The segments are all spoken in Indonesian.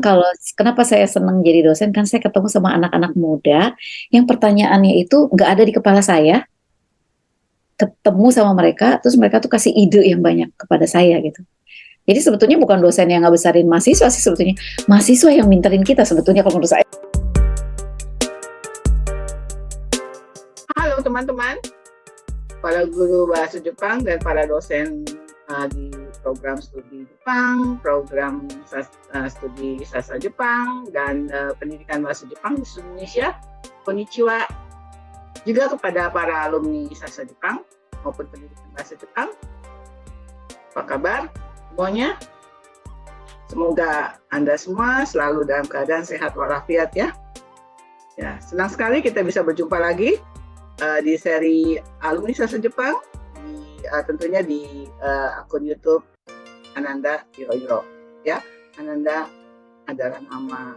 kalau kenapa saya senang jadi dosen kan saya ketemu sama anak-anak muda yang pertanyaannya itu nggak ada di kepala saya, ketemu sama mereka, terus mereka tuh kasih ide yang banyak kepada saya gitu. Jadi sebetulnya bukan dosen yang ngebesarin mahasiswa sih sebetulnya, mahasiswa yang minterin kita sebetulnya kalau menurut saya. Halo teman-teman, para guru bahasa Jepang dan para dosen di program studi Jepang, program studi sastra Jepang, dan pendidikan bahasa Jepang di seluruh Indonesia. Konnichiwa. Juga kepada para alumni sastra Jepang maupun pendidikan bahasa Jepang. Apa kabar semuanya? Semoga Anda semua selalu dalam keadaan sehat walafiat ya. Ya, senang sekali kita bisa berjumpa lagi di seri alumni sastra Jepang, tentunya di akun YouTube Ananda Hirohiro. Ya, Ananda adalah nama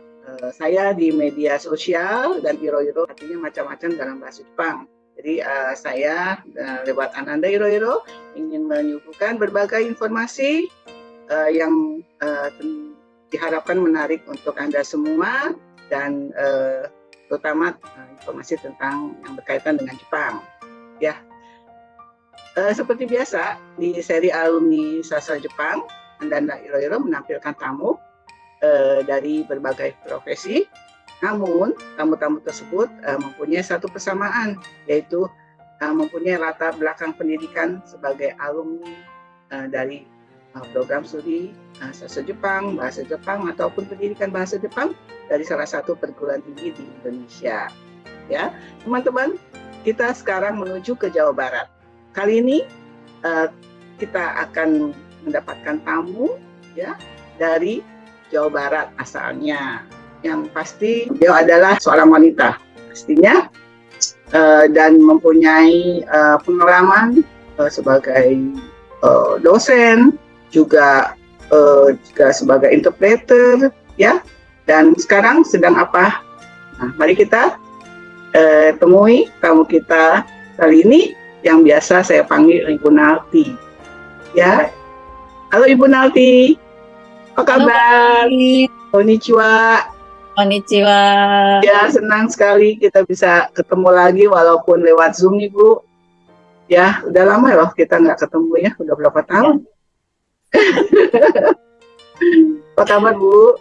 saya di media sosial dan Hirohiro artinya macam-macam dalam bahasa Jepang. Jadi saya lewat Ananda Hirohiro ingin menyuguhkan berbagai informasi yang diharapkan menarik untuk Anda semua dan terutama informasi tentang yang berkaitan dengan Jepang. Ya, seperti biasa di seri alumni sastra Jepang, Ananda Hirohiro menampilkan tamu dari berbagai profesi. Namun tamu-tamu tersebut mempunyai satu persamaan, yaitu mempunyai latar belakang pendidikan sebagai alumni dari program studi sastra Jepang, bahasa Jepang ataupun pendidikan bahasa Jepang dari salah satu perguruan tinggi di Indonesia. Ya, teman-teman, kita sekarang menuju ke Jawa Barat. Kali ini kita akan mendapatkan tamu ya dari Jawa Barat asalnya. Yang pasti dia adalah seorang wanita pastinya dan mempunyai pengalaman sebagai dosen, juga sebagai interpreter ya. Dan sekarang sedang apa? Nah, mari kita temui tamu kita kali ini yang biasa saya panggil Ibu Nalti. Ya. Halo Ibu Nalti. Apa kabar? Konnichiwa. Konnichiwa. Ya, senang sekali kita bisa ketemu lagi walaupun lewat Zoom nih, Bu. Ya, udah lama loh kita nggak ketemu ya, udah berapa tahun. Ya. Apa kabar, Bu?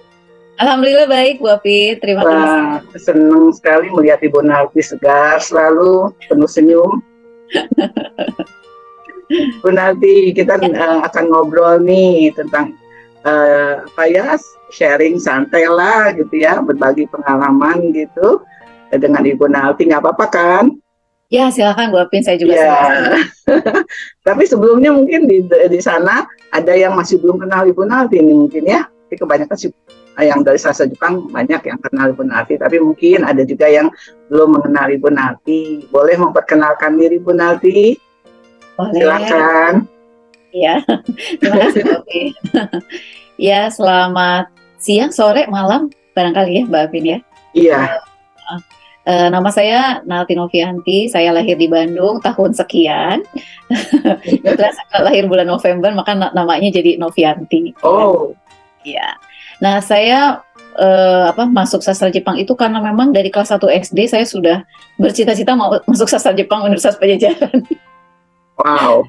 Alhamdulillah baik, Bu Api. Terima kasih. Senang sekali melihat Ibu Nalti segar, selalu penuh senyum. Bu Nalti, kita akan ngobrol nih tentang sharing santai lah gitu ya, berbagi pengalaman gitu dengan Ibu Nalti, nggak apa-apa kan? Ya silakan Bu Apin, saya juga ya. Tapi sebelumnya mungkin di sana ada yang masih belum kenal Ibu Nalti ini mungkin ya. Tapi kebanyakan sih yang dari sastra Jepang banyak yang kenal Ibu Nalti, tapi mungkin ada juga yang belum mengenal Ibu Nalti. Boleh memperkenalkan diri Ibu Nalti? Boleh. Silakan. Ya, terima kasih Bu Apin. Ya, selamat siang, sore, malam, barangkali ya Mbak Apin ya. Iya. Nama saya Nalti Novianti, saya lahir di Bandung tahun sekian. Kebetulan saya lahir bulan November, maka namanya jadi Novianti. Oh. Iya. Nah, saya masuk sastra Jepang itu karena memang dari kelas 1 SD saya sudah bercita-cita mau masuk sastra Jepang Universitas Pajajaran. Wow.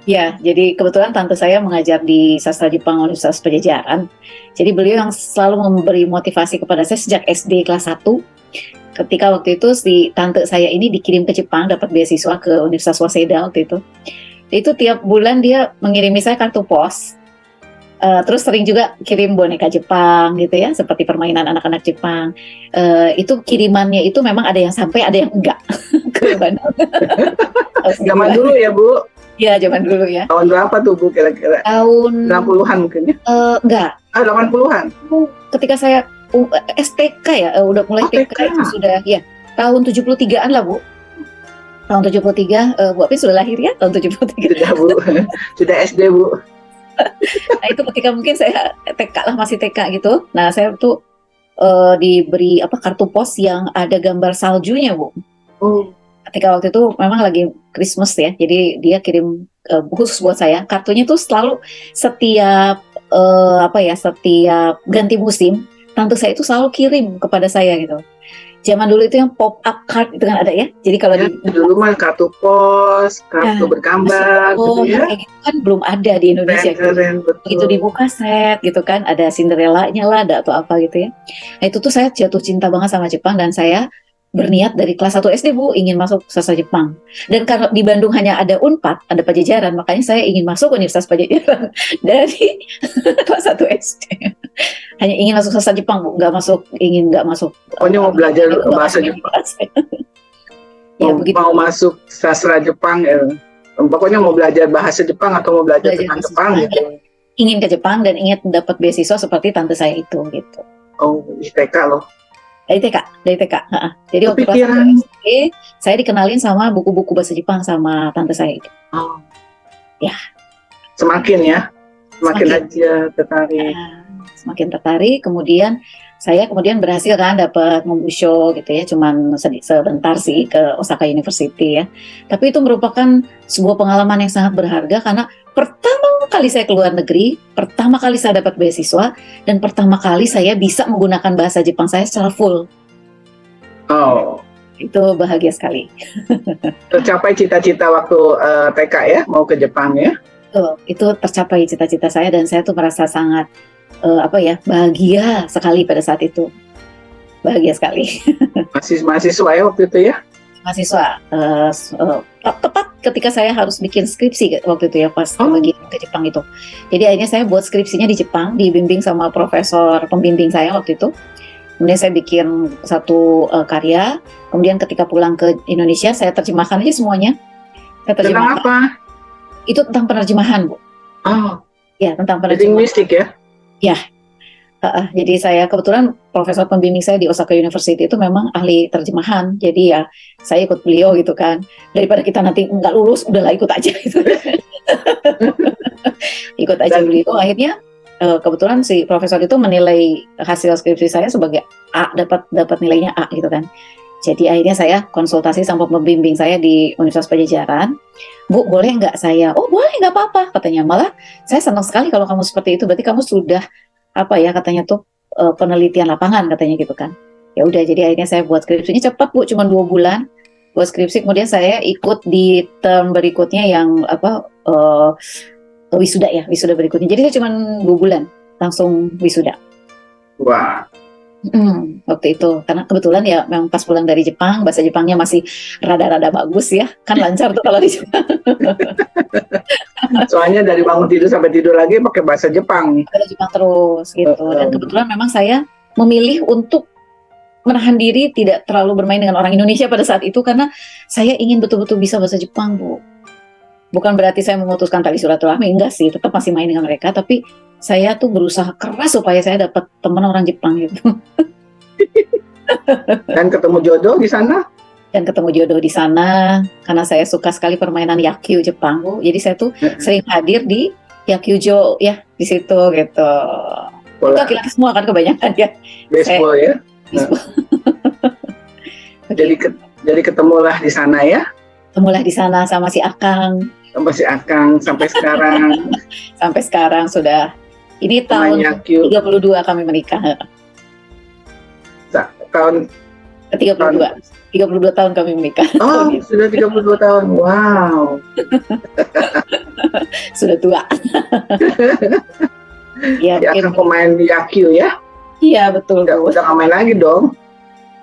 Ya, jadi kebetulan tante saya mengajar di Sastra Jepang Universitas Pajajaran. Jadi beliau yang selalu memberi motivasi kepada saya sejak SD kelas 1. Ketika waktu itu si tante saya ini dikirim ke Jepang, dapat beasiswa ke Universitas Waseda waktu itu. Itu tiap bulan dia mengirimi saya kartu pos. Terus sering juga kirim boneka Jepang gitu ya, seperti permainan anak-anak Jepang. Itu kirimannya itu memang ada yang sampai, ada yang enggak. Ke Bandung. Zaman dulu ya, Bu? Iya, zaman dulu ya. Tahun berapa tuh, Bu, kira-kira? Tahun 60-an mungkin ya? Enggak. 80-an? Ketika saya STK ya, udah mulai TK itu sudah, ya, tahun 73-an lah, Bu. Tahun 73, Bu Apin sudah lahir ya, tahun 73. Sudah, Bu. Sudah SD, Bu. Nah, itu ketika mungkin saya TK lah, masih TK gitu. Nah, saya tuh diberi kartu pos yang ada gambar saljunya, Bu. Oh. Ketika waktu itu memang lagi Christmas ya, jadi dia kirim khusus buat saya. Kartunya tuh selalu setiap setiap ganti musim tante saya itu selalu kirim kepada saya gitu. Zaman dulu itu yang pop up card itu kan ada ya. Jadi kalau Ya, dulu mah kartu pos, kartu bergambar, gitu ya. kayak gitu kan belum ada di Indonesia. Keren, Begitu betul. dibuka set gitu kan, ada Cinderella-nya lah, ada atau apa gitu ya. Nah itu tuh saya jatuh cinta banget sama Jepang dan saya berniat dari kelas 1 SD Bu ingin masuk sastra Jepang. Dan karena di Bandung hanya ada Unpad, ada Pajajaran, makanya saya ingin masuk Universitas Pajajaran dari kelas 1 SD. Hanya ingin masuk sastra Jepang Bu, nggak masuk. Pokoknya mau belajar bahasa Jepang. Ya, begitu. Mau masuk sastra Jepang, pokoknya mau belajar bahasa Jepang atau mau belajar tentang Jepang gitu. Ingin ke Jepang dan ingin mendapat beasiswa seperti tante saya itu gitu. Oh, di TK loh. Dari TK. Jadi waktu kelas 1 SD, saya dikenalin sama buku-buku bahasa Jepang sama tante saya itu. Oh. Ya. Semakin aja tertarik. Semakin tertarik, kemudian saya berhasil kan dapat Mombusho gitu ya, cuman sebentar sih ke Osaka University ya. Tapi itu merupakan sebuah pengalaman yang sangat berharga karena pertama kali saya keluar negeri, pertama kali saya dapat beasiswa, dan pertama kali saya bisa menggunakan bahasa Jepang saya secara full. Oh. Itu bahagia sekali. Tercapai cita-cita waktu TK ya, mau ke Jepang ya? Itu tercapai cita-cita saya dan saya tuh merasa sangat bahagia sekali pada saat itu. Bahagia sekali. Masih mahasiswa ya waktu itu ya? Mahasiswa. Tepat ketika saya harus bikin skripsi waktu itu ya, pas bagian ke Jepang itu. Jadi akhirnya saya buat skripsinya di Jepang, dibimbing sama profesor pembimbing saya waktu itu. Kemudian saya bikin satu karya. Kemudian ketika pulang ke Indonesia, saya terjemahkan aja semuanya. Tentang apa? Itu tentang penerjemahan, Bu. Oh. Ya, tentang penerjemahan. Linguistik ya? Ya. Jadi saya kebetulan profesor pembimbing saya di Osaka University itu memang ahli terjemahan. Jadi ya saya ikut beliau gitu kan. Daripada kita nanti nggak lulus, udahlah ikut aja gitu. Ikut aja beliau. Akhirnya kebetulan si profesor itu menilai hasil skripsi saya sebagai A, dapat nilainya A gitu kan. Jadi akhirnya saya konsultasi sama pembimbing saya di Universitas Pajajaran. Bu, boleh nggak saya? Oh boleh, nggak apa-apa katanya. Malah saya senang sekali kalau kamu seperti itu. Berarti kamu sudah katanya tuh penelitian lapangan katanya gitu kan. Ya udah, jadi akhirnya saya buat skripsinya cepat Bu, cuma 2 bulan buat skripsi. Kemudian saya ikut di term berikutnya yang wisuda berikutnya. Jadi saya cuma 2 bulan langsung wisuda. Wah. Waktu itu karena kebetulan ya memang pas pulang dari Jepang, bahasa Jepangnya masih rada-rada bagus ya, kan lancar tuh kalau di Jepang. Soalnya dari bangun tidur sampai tidur lagi pakai bahasa Jepang. Bahasa Jepang terus gitu. Dan kebetulan memang saya memilih untuk menahan diri tidak terlalu bermain dengan orang Indonesia pada saat itu karena saya ingin betul-betul bisa bahasa Jepang, Bu. Bukan berarti saya memutuskan tali silaturahmi, enggak sih, tetap masih main dengan mereka, tapi saya tuh berusaha keras supaya saya dapat teman orang Jepang gitu. Dan ketemu jodoh di sana? Dan ketemu jodoh di sana karena saya suka sekali permainan Yakyu Jepang, Bu. Jadi saya tuh sering hadir di Yakyujo ya di situ gitu. Itu laki-laki semua kan kebanyakan ya. Baseball ya. Jadi ketemulah di sana ya. Ketemulah di sana sama si Akang. Sampai sekarang. Sampai sekarang sudah. Ini tahun 32 kami menikah. Tahun 32 tahun kami menikah. Oh, sudah 32 tahun. Wow. Sudah tua. Ya, akan pemain di Yakyu ya? Iya, betul. Udah nggak main lagi dong?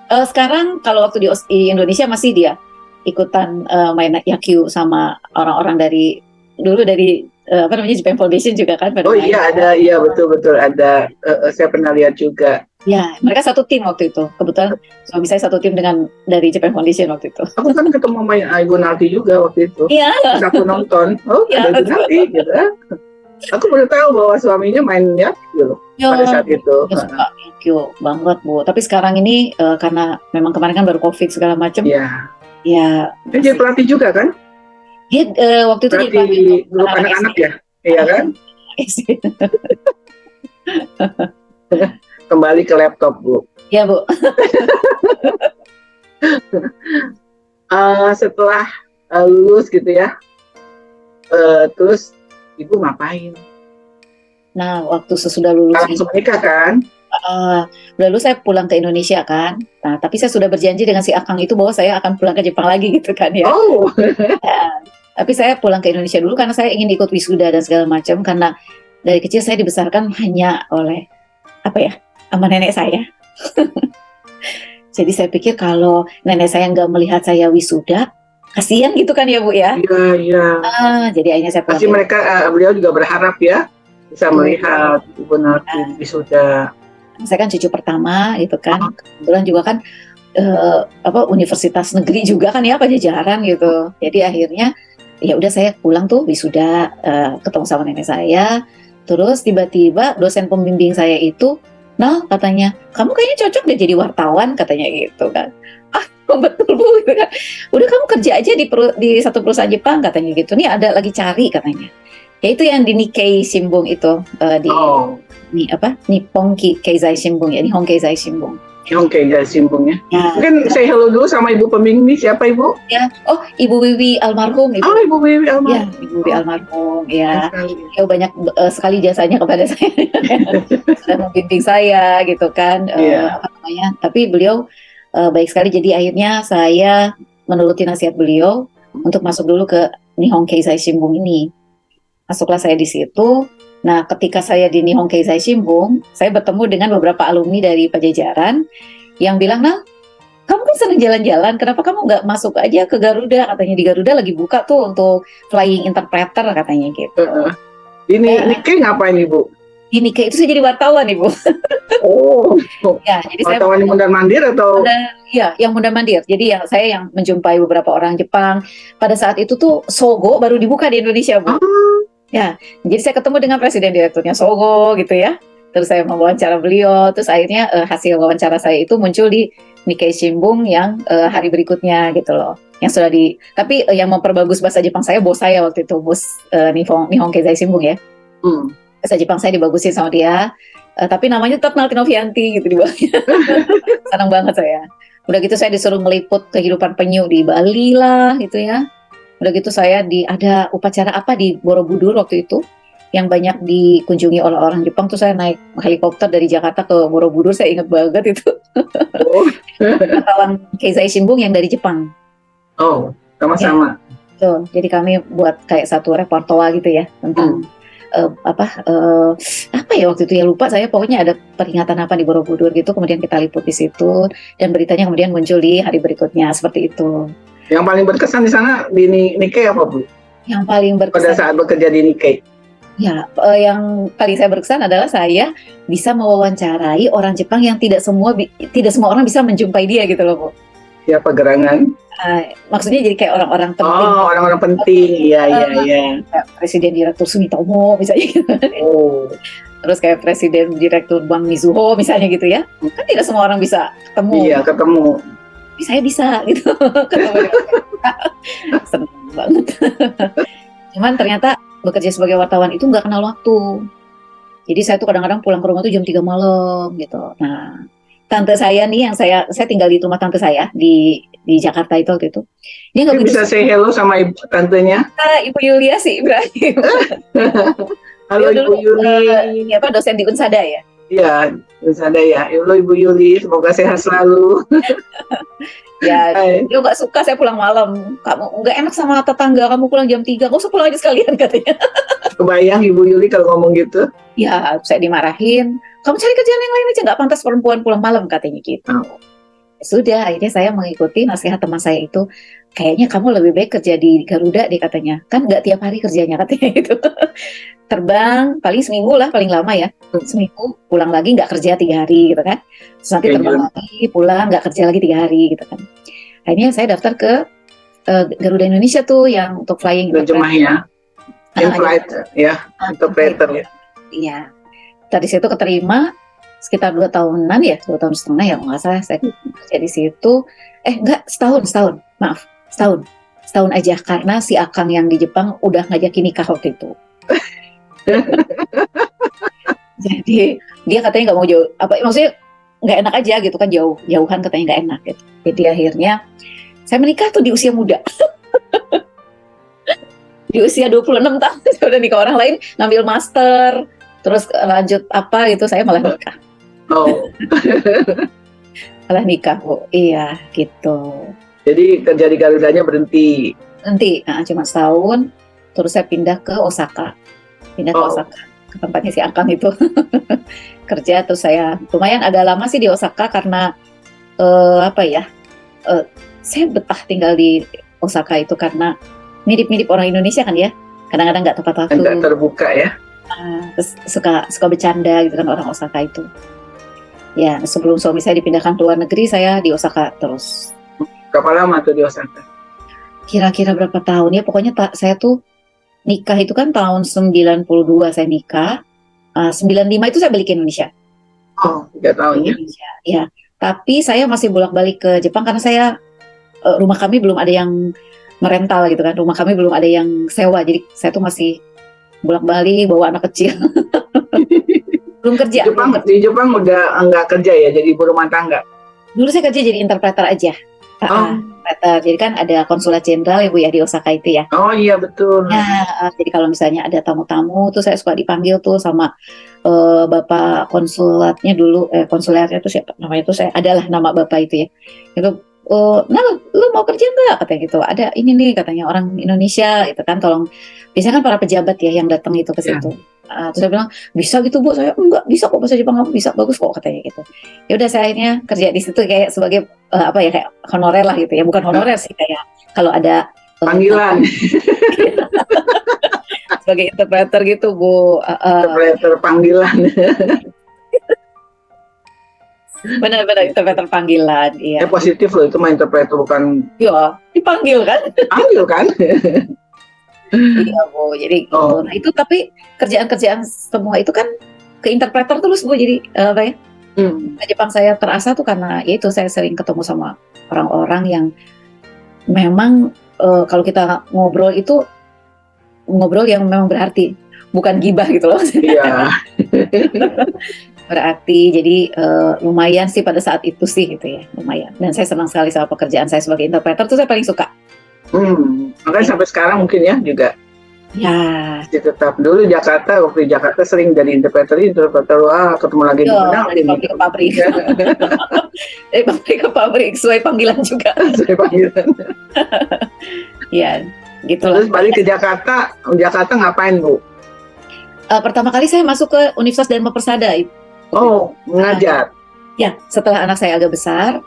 Sekarang kalau waktu di Indonesia masih dia ikutan main Yakyu sama orang-orang dari Japan Foundation juga kan. Oh iya, betul ada. Saya pernah lihat juga. Ya, mereka satu tim waktu itu. Kebetulan suami saya satu tim dari Japan Foundation waktu itu. Aku kan ketemu main Ibu Nalti juga waktu itu. Iya. Aku nonton. Oh, ya, ada Ibu Nalti gitu. Aku baru tahu bahwa suaminya main Yakyu pada saat itu. Suka Yakyu banget, Bu. Tapi sekarang ini karena memang kemarin kan baru COVID segala macam. Iya. Ya. Dia jadi pelatih juga kan? Dia waktu itu jadi pelatih grup anak-anak ya? Iya kan? Kembali ke laptop, Bu. Iya, Bu. Setelah lulus gitu ya, terus Ibu ngapain? Nah, waktu sesudah lulus langsung menikah kan? Lalu saya pulang ke Indonesia kan. Nah, tapi saya sudah berjanji dengan si Akang itu bahwa saya akan pulang ke Jepang lagi gitu kan ya. Oh, Nah, tapi saya pulang ke Indonesia dulu karena saya ingin ikut wisuda dan segala macam karena dari kecil saya dibesarkan hanya oleh apa ya, sama nenek saya. Jadi saya pikir kalau nenek saya nggak melihat saya wisuda, kasihan gitu kan ya Bu ya. iya, iya. Jadi akhirnya saya pulang Pasti ke mereka, beliau juga berharap ya, bisa Betul. melihat Ibu Narti wisuda. Saya kan cucu pertama gitu kan. Kebetulan juga kan universitas negeri juga kan ya Pajajaran gitu. Jadi akhirnya ya udah saya pulang tuh wisuda, ketemu sama nenek saya. Terus tiba-tiba dosen pembimbing saya itu, nah katanya kamu kayaknya cocok deh jadi wartawan katanya gitu kan. Ah betul Bu gitu kan. Udah kamu kerja aja di satu perusahaan Jepang katanya gitu. Nih ada lagi cari katanya. Ya itu yang di Nikkei Shimbun itu di Oh, Nippon Keizai Shimbun ya, Nihon Keizai Shimbun. oke, jadi simpung ya. Ya, Mungkin say hello dulu sama Ibu pembimbing. Siapa Ibu? ya. Oh, Ibu Wiwi almarhum, Ibu. Oh, Ibu Wiwi Ya, almarhum. Ibu Wiwi almarhum. Ya, Sekali. beliau banyak sekali jasanya kepada saya. Sudah membimbing saya gitu kan. Iya. Apa namanya? Tapi beliau baik sekali. Jadi akhirnya saya menuruti nasihat beliau untuk masuk dulu ke Nihon Keizai Shimbun ini. Masuklah saya di situ. Nah, ketika saya di Nihon Keizai Shimbun, saya bertemu dengan beberapa alumni dari Pajajaran yang bilang, nah, kamu kan senang jalan-jalan, kenapa kamu nggak masuk aja ke Garuda? Katanya di Garuda lagi buka tuh untuk flying interpreter katanya gitu. Ini Nikkei ngapain Ibu? Di Nikkei itu saya jadi wartawan, Ibu. Oh, Ya, jadi saya wartawan yang mondar-mandir atau? ya, yang mondar-mandir. Jadi saya yang menjumpai beberapa orang Jepang. Pada saat itu tuh Sogo baru dibuka di Indonesia, Bu. Ya, jadi saya ketemu dengan presiden direkturnya Sogo gitu ya. Terus saya mewawancara beliau. Terus akhirnya hasil wawancara saya itu muncul di Nikkei Shimbun yang hari berikutnya gitu loh. Yang sudah tapi yang memperbagus bahasa Jepang saya bos saya waktu itu, bos Nihon Keizai Shimbun ya. Bahasa Jepang saya dibagusin sama dia. Tapi namanya tetap Melty Novianti gitu di bawahnya. Senang banget saya. Udah gitu saya disuruh meliput kehidupan penyu di Bali lah gitu ya. Udah gitu saya ada upacara apa di Borobudur waktu itu yang banyak dikunjungi oleh orang Jepang, tuh saya naik helikopter dari Jakarta ke Borobudur, saya ingat banget itu. Kawan Keizai Shimbun yang dari Jepang. Oh, sama-sama. Ya, jadi kami buat kayak satu repertoar gitu ya tentang apa ya waktu itu ya lupa saya, pokoknya ada peringatan apa di Borobudur gitu, kemudian kita liput di situ dan beritanya kemudian muncul di hari berikutnya seperti itu. Yang paling berkesan di sana di Nikkei apa Bu? Yang paling berkesan pada saat bekerja di Nikkei? Ya, yang paling saya berkesan adalah saya bisa mewawancarai orang Jepang yang tidak semua orang bisa menjumpai dia gitu loh, Bu. Siapa gerangan? Maksudnya jadi kayak orang-orang penting. Oh, orang-orang penting, iya. Kayak Presiden Direktur Sumitomo misalnya gitu. Oh. Terus kayak Presiden Direktur Bank Mizuho misalnya gitu ya. Kan tidak semua orang bisa ketemu. Iya, ketemu. Tapi saya bisa gitu. Ketemu. Senang banget. Cuman ternyata bekerja sebagai wartawan itu nggak kenal waktu. Jadi saya tuh kadang-kadang pulang ke rumah tuh jam 3 malam gitu. Nah, tante saya nih yang saya tinggal di rumah tante saya di Jakarta itu waktu itu. Dia nggak bisa say hello sama ibu tantenya? Ibu Yulia sih Ibrahim. Halo Ibu Yuli. Apa dosen di Unsada ya? Iya, Unsada ya. Halo Ibu Yuli, semoga sehat selalu. Ya, dia nggak suka saya pulang malam. Kamu nggak enak sama tetangga, kamu pulang jam 3, nggak usah pulang aja sekalian katanya. Kebayang Ibu Yuli kalau ngomong gitu? Ya, saya dimarahin. Kamu cari kerjaan yang lain aja, nggak pantas perempuan pulang malam katanya gitu. Sudah, akhirnya saya mengikuti nasihat teman saya itu. Kayaknya kamu lebih baik kerja di Garuda deh katanya. Kan nggak tiap hari kerjanya katanya gitu. Terbang paling seminggu lah, paling lama ya. Seminggu, pulang lagi nggak kerja 3 hari gitu kan. Terus nanti terbang lagi, pulang nggak kerja lagi 3 hari gitu kan. Akhirnya saya daftar ke Garuda Indonesia tuh yang untuk flying. Terjemahnya. In-flight ya, interpreter ya. Iya. Tadi situ keterima sekitar 2 tahunan ya, 2 tahun setengah ya, nggak salah saya kerja di situ. Enggak, setahun, maaf, setahun aja karena si Akang yang di Jepang udah ngajakin nikah waktu itu. Jadi dia katanya nggak mau jauh, maksudnya nggak enak aja gitu kan, jauhan katanya nggak enak gitu. Jadi akhirnya saya menikah tuh di usia muda. Di usia 26 tahun saya udah nikah, orang lain ngambil master terus lanjut apa gitu, saya malah nikah. Oh, Setelah nikah Bu, iya gitu. jadi kerja di Garudanya berhenti. Nanti cuma setahun, terus saya pindah ke Osaka. Pindah ke Oh, Osaka, ke tempatnya si Akang itu. Kerja, terus saya lumayan agak lama sih di Osaka karena apa ya, saya betah tinggal di Osaka itu karena mirip-mirip orang Indonesia kan ya. Kadang-kadang nggak tepat waktu, tidak terbuka ya. terus suka bercanda gitu kan orang Osaka itu. Ya, sebelum suami saya dipindahkan ke luar negeri, saya di Osaka terus. Berapa lama tuh di Osaka? Kira-kira berapa tahun ya? Pokoknya saya tuh nikah itu kan tahun 92 saya nikah. 95 itu saya balik ke Indonesia. Oh, 3 tahun ya. Indonesia. Ya, tapi saya masih bolak-balik ke Jepang karena saya rumah kami belum ada yang merental gitu kan. Rumah kami belum ada yang sewa. Jadi saya tuh masih bolak-balik bawa anak kecil. Belum Di kerja. Jepang, di Jepang udah nggak kerja ya, jadi ibu rumah tangga. Dulu saya kerja jadi interpreter aja. Oh. Interpreter. Jadi kan ada konsulat jenderal ya Bu ya di Osaka itu ya. Oh iya betul. Ya, jadi kalau misalnya ada tamu-tamu tuh saya suka dipanggil tuh sama bapak konsulatnya dulu, konsulatnya tuh siapa namanya tuh, saya adalah nama bapak itu ya. Itu, nah lu mau kerja nggak katanya gitu. Ada ini nih katanya orang Indonesia itu kan, tolong. Biasanya kan para pejabat ya yang datang itu ke situ. Terus saya bilang bisa gitu Bu, saya enggak bisa kok bahasa Jepang, kamu bisa, bagus kok katanya gitu. Ya udah saya akhirnya kerja di situ kayak sebagai apa ya, kayak honorer lah gitu ya, bukan honorer sih, kayak kalau ada Panggilan. sebagai interpreter gitu Bu. Interpreter panggilan. Benar-benar interpreter panggilan, iya. Positif loh itu mah, interpreter bukan Iya, dipanggil kan? panggil kan. Iya Bu, jadi gitu. Nah itu tapi kerjaan-kerjaan semua itu kan ke interpreter terus Bu, jadi apa ya? Jepang saya terasa tuh karena ya itu saya sering ketemu sama orang-orang yang memang kalau kita ngobrol itu ngobrol yang memang berarti, bukan gibah gitu loh. Iya. Berarti jadi lumayan sih pada saat itu sih gitu ya, lumayan. Dan saya senang sekali sama pekerjaan saya sebagai interpreter, tuh saya paling suka. Makanya sampai sekarang mungkin ya juga. Ya. Tetap dulu Jakarta, waktu di Jakarta sering jadi interpreter, wah ketemu lagi di mana? Dari pabrik ke pabrik. Dari pabrik ke pabrik, sesuai panggilan juga. Sesuai panggilan. Ya, gitu Terus lah. balik ke Jakarta ngapain Bu? Pertama kali saya masuk ke Universitas Dharma Persada. Oh, mengajar. Ya, setelah anak saya agak besar,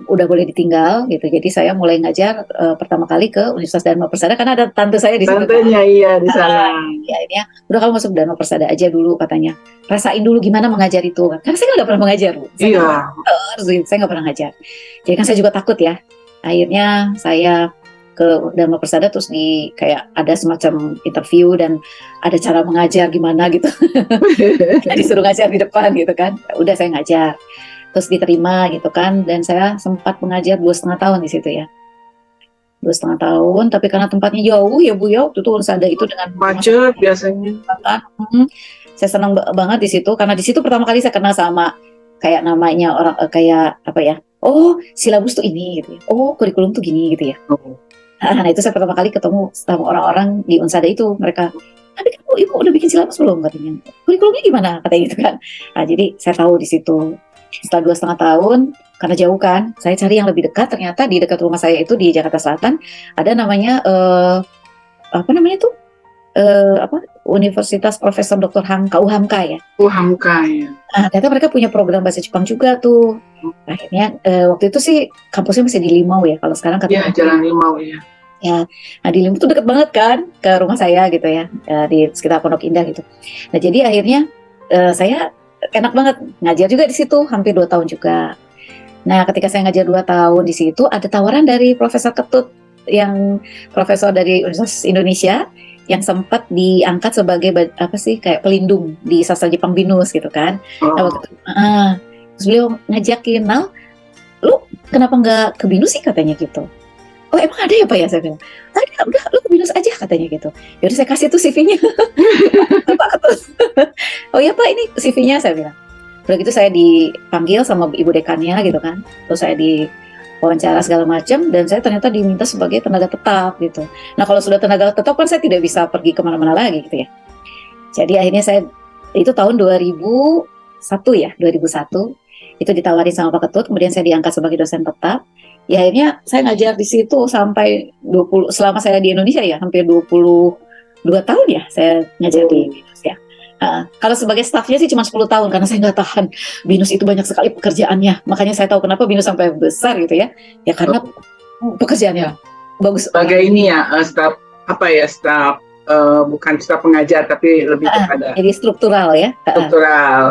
udah boleh ditinggal gitu. Jadi saya mulai ngajar pertama kali ke Universitas Dharma Persada karena ada tante saya di situ. Tantenya iya di sana. Ya ini ya, udah kamu masuk Dharma Persada aja dulu katanya. Rasain dulu gimana mengajar itu. Karena saya nggak pernah mengajar. Saya nggak pernah ngajar. Jadi kan saya juga takut ya. Akhirnya saya ke Dharma Persada terus kayak ada semacam interview dan ada cara mengajar gimana gitu. Disuruh ngajar di depan gitu kan. Udah saya ngajar. Terus diterima gitu kan, dan saya sempat mengajar 2,5 tahun di situ ya. 2,5 tahun, tapi karena tempatnya jauh ya Bu ya, waktu itu Unsada itu dengan macet biasanya. Saya senang banget di situ karena di situ pertama kali saya kenal sama kayak namanya orang kayak apa ya? Oh, silabus tuh ini gitu ya. Oh, kurikulum tuh gini gitu ya. Nah, itu saya pertama kali ketemu sama orang-orang di Unsada itu, mereka, tapi kamu ibu udah bikin silabus belum katanya? Kurikulumnya gimana katanya gitu kan. Nah, jadi saya tahu di situ. Setelah 2,5 tahun, karena jauh kan, saya cari yang lebih dekat. Ternyata di dekat rumah saya itu di Jakarta Selatan ada namanya apa namanya tuh Universitas Profesor Dr. Hamka, UHAMKA ya. UHAMKA ya. Nah, ternyata mereka punya program bahasa Jepang juga tuh. Akhirnya waktu itu sih kampusnya masih di Limau ya. Kalau sekarang katanya Jalan Limau ya. Ya, nah di Limau tuh deket banget kan ke rumah saya gitu ya, di sekitar Pondok Indah gitu. Nah jadi akhirnya saya enak banget ngajar juga di situ hampir 2 tahun juga. Nah ketika saya ngajar 2 tahun di situ ada tawaran dari Profesor Ketut, yang profesor dari Universitas Indonesia yang sempat diangkat sebagai apa sih kayak pelindung di sastra Jepang BINUS gitu kan. Nah, waktu itu, terus beliau ngajakin, Nal, lu kenapa nggak ke BINUS sih katanya gitu. Oh emang ada ya Pak ya, saya bilang. Ada, udah lu ke BINUS aja katanya gitu. Yaudah saya kasih tuh CV-nya. Pak Ketut. Oh ya Pak, ini CV-nya, saya bilang. Udah gitu saya dipanggil sama ibu dekannya gitu kan. Terus saya diwawancara segala macam, dan saya ternyata diminta sebagai tenaga tetap gitu. Nah kalau sudah tenaga tetap kan saya tidak bisa pergi kemana-mana lagi gitu ya. Jadi akhirnya saya itu tahun 2009 ya, 2001. Itu ditawarin sama Pak Ketut, kemudian saya diangkat sebagai dosen tetap. Ya akhirnya saya ngajar di situ sampai 20, selama saya di Indonesia ya, hampir 22 tahun ya saya ngajar di BINUS ya. Kalau sebagai stafnya sih cuma 10 tahun, karena saya nggak tahan. BINUS itu banyak sekali pekerjaannya, makanya saya tahu kenapa BINUS sampai besar gitu ya. Ya karena pekerjaannya bagus. Sebagai ini ya, staf staf bukan staf pengajar tapi lebih kepada Jadi struktural ya. struktural.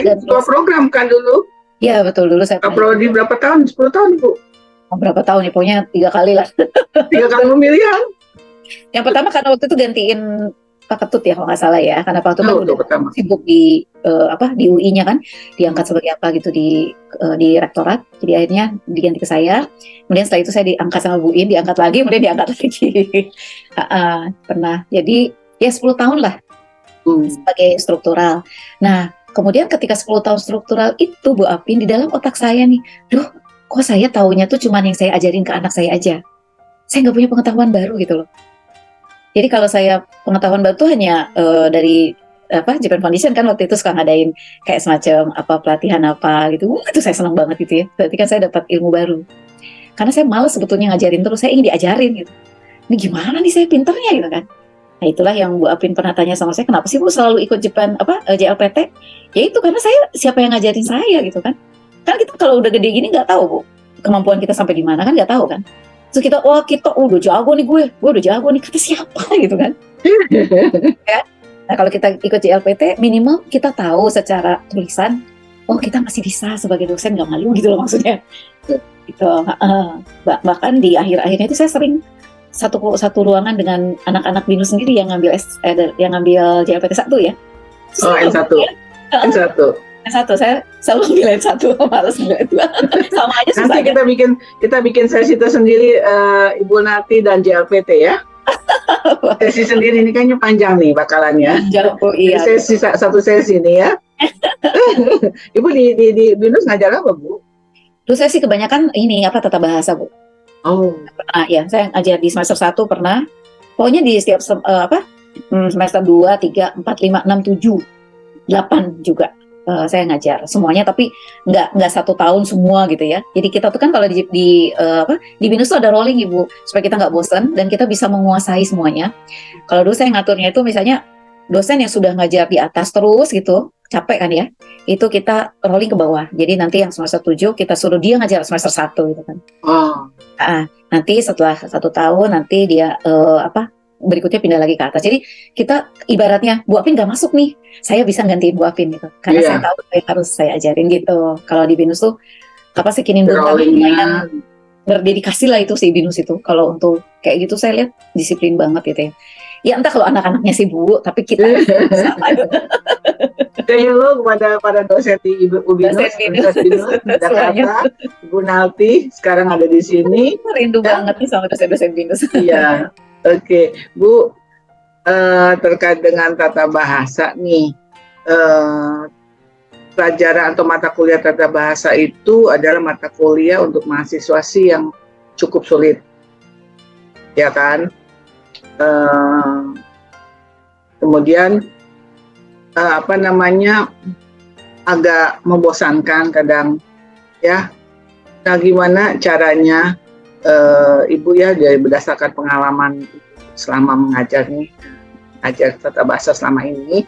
Dan Ketua program kan dulu. Ya betul, dulu saya Prodi berapa tahun? 10 tahun Bu? berapa tahun ya, pokoknya 3 kali lah. 3 kali pemilihan. Yang pertama karena waktu itu gantiin Pak Ketut ya kalau nggak salah ya, karena Pak Ketut kan udah pertama sibuk di di UI-nya kan, diangkat sebagai apa gitu di rektorat, jadi akhirnya diganti ke saya. Kemudian setelah itu saya diangkat sama Bu In, diangkat lagi, kemudian diangkat lagi. Pernah, jadi ya 10 tahun lah sebagai struktural. Nah, kemudian ketika 10 tahun struktural itu Bu Apin, di dalam otak saya nih, kok saya taunya tuh cuman yang saya ajarin ke anak saya aja. Saya nggak punya pengetahuan baru gitu loh. Jadi kalau saya pengetahuan baru tuh hanya dari Japan Foundation kan waktu itu suka ngadain kayak semacam pelatihan apa gitu. Itu saya senang banget gitu ya. Berarti kan saya dapat ilmu baru. Karena saya malas sebetulnya ngajarin terus, saya ingin diajarin gitu. Ini gimana nih saya pinternya gitu kan. Nah itulah yang Bu Apin pernah tanya sama saya, kenapa sih Bu selalu ikut JLPT? Ya itu karena siapa yang ngajarin saya gitu kan. Kan kita kalau udah gede gini nggak tahu Bu kemampuan kita sampai di mana, kan nggak tahu kan. Terus kita udah jago nih, gue udah jago nih, kata siapa gitu kan. Ya. Nah kalau kita ikut JLPT minimal kita tahu secara tulisan, kita masih bisa sebagai dosen, nggak malu gitu loh maksudnya. Gitu. Bahkan di akhir-akhirnya itu saya sering satu ruangan dengan anak-anak BINUS sendiri yang ngambil JLPT 1 ya. N1. N1 saya selalu ambil N1, malas ambil N2. Sama aja susah. Nanti kita bikin sesi tersendiri Ibu Nati dan JLPT ya. Sesi sendiri ini kayaknya panjang nih bakalannya. Iya. Satu sesi nih ya. Ibu di BINUS ngajar apa Bu? Terus saya sih kebanyakan tata bahasa Bu. Ya saya ngajar di semester 1 pernah. Pokoknya di setiap semester 2, 3, 4, 5, 6, 7, 8 juga. Saya ngajar semuanya, tapi nggak 1 tahun semua gitu ya. Jadi kita tuh kan kalau di BINUS tuh ada rolling Ibu, supaya kita nggak bosan dan kita bisa menguasai semuanya. Kalau dulu saya ngaturnya itu misalnya dosen yang sudah ngajar di atas terus gitu, capek kan ya, itu kita rolling ke bawah. Jadi nanti yang semester 7 kita suruh dia ngajar semester 1 gitu kan. Nanti setelah 1 tahun nanti dia berikutnya pindah lagi ke atas. Jadi kita ibaratnya Bu Apin nggak masuk nih, saya bisa gantiin Bu Apin gitu. Karena saya tahu harus saya ajarin gitu. Kalau di BINUS tuh sekinin lumayan berdedikasi lah itu si BINUS itu. Kalau untuk kayak gitu saya lihat disiplin banget gitu ya. Ya entah kalau anak-anaknya sih Bu, tapi kita sama. Thank you kepada dosen di BINUS, Jakarta, Ibu Nalti sekarang ada di sini. Rindu banget nih sama dosen-dosen BINUS. Iya. Oke, Bu, terkait dengan tata bahasa nih, pelajaran atau mata kuliah tata bahasa itu adalah mata kuliah untuk mahasiswa yang cukup sulit, ya kan? Kemudian agak membosankan kadang, ya. Nah, gimana caranya? Ibu ya, dari berdasarkan pengalaman selama mengajar tata bahasa selama ini,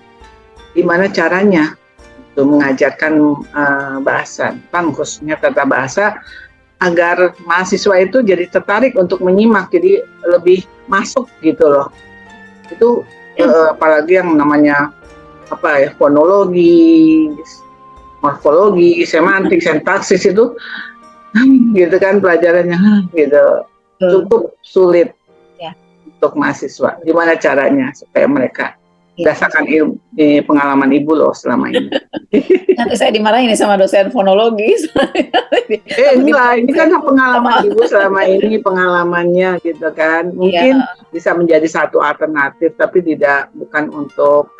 gimana caranya untuk mengajarkan bahasa, khususnya tata bahasa, agar mahasiswa itu jadi tertarik untuk menyimak, jadi lebih masuk gitu loh. Itu apalagi yang namanya fonologi, morfologi, semantik, sintaksis itu gitu kan pelajarannya gitu cukup sulit untuk mahasiswa. Gimana caranya supaya mereka berdasarkan pengalaman Ibu loh selama ini. Nanti saya dimarahin sama dosen fonologi. Ini kan pengalaman Ibu selama ini, pengalamannya gitu kan. Mungkin bisa menjadi satu alternatif, tapi bukan untuk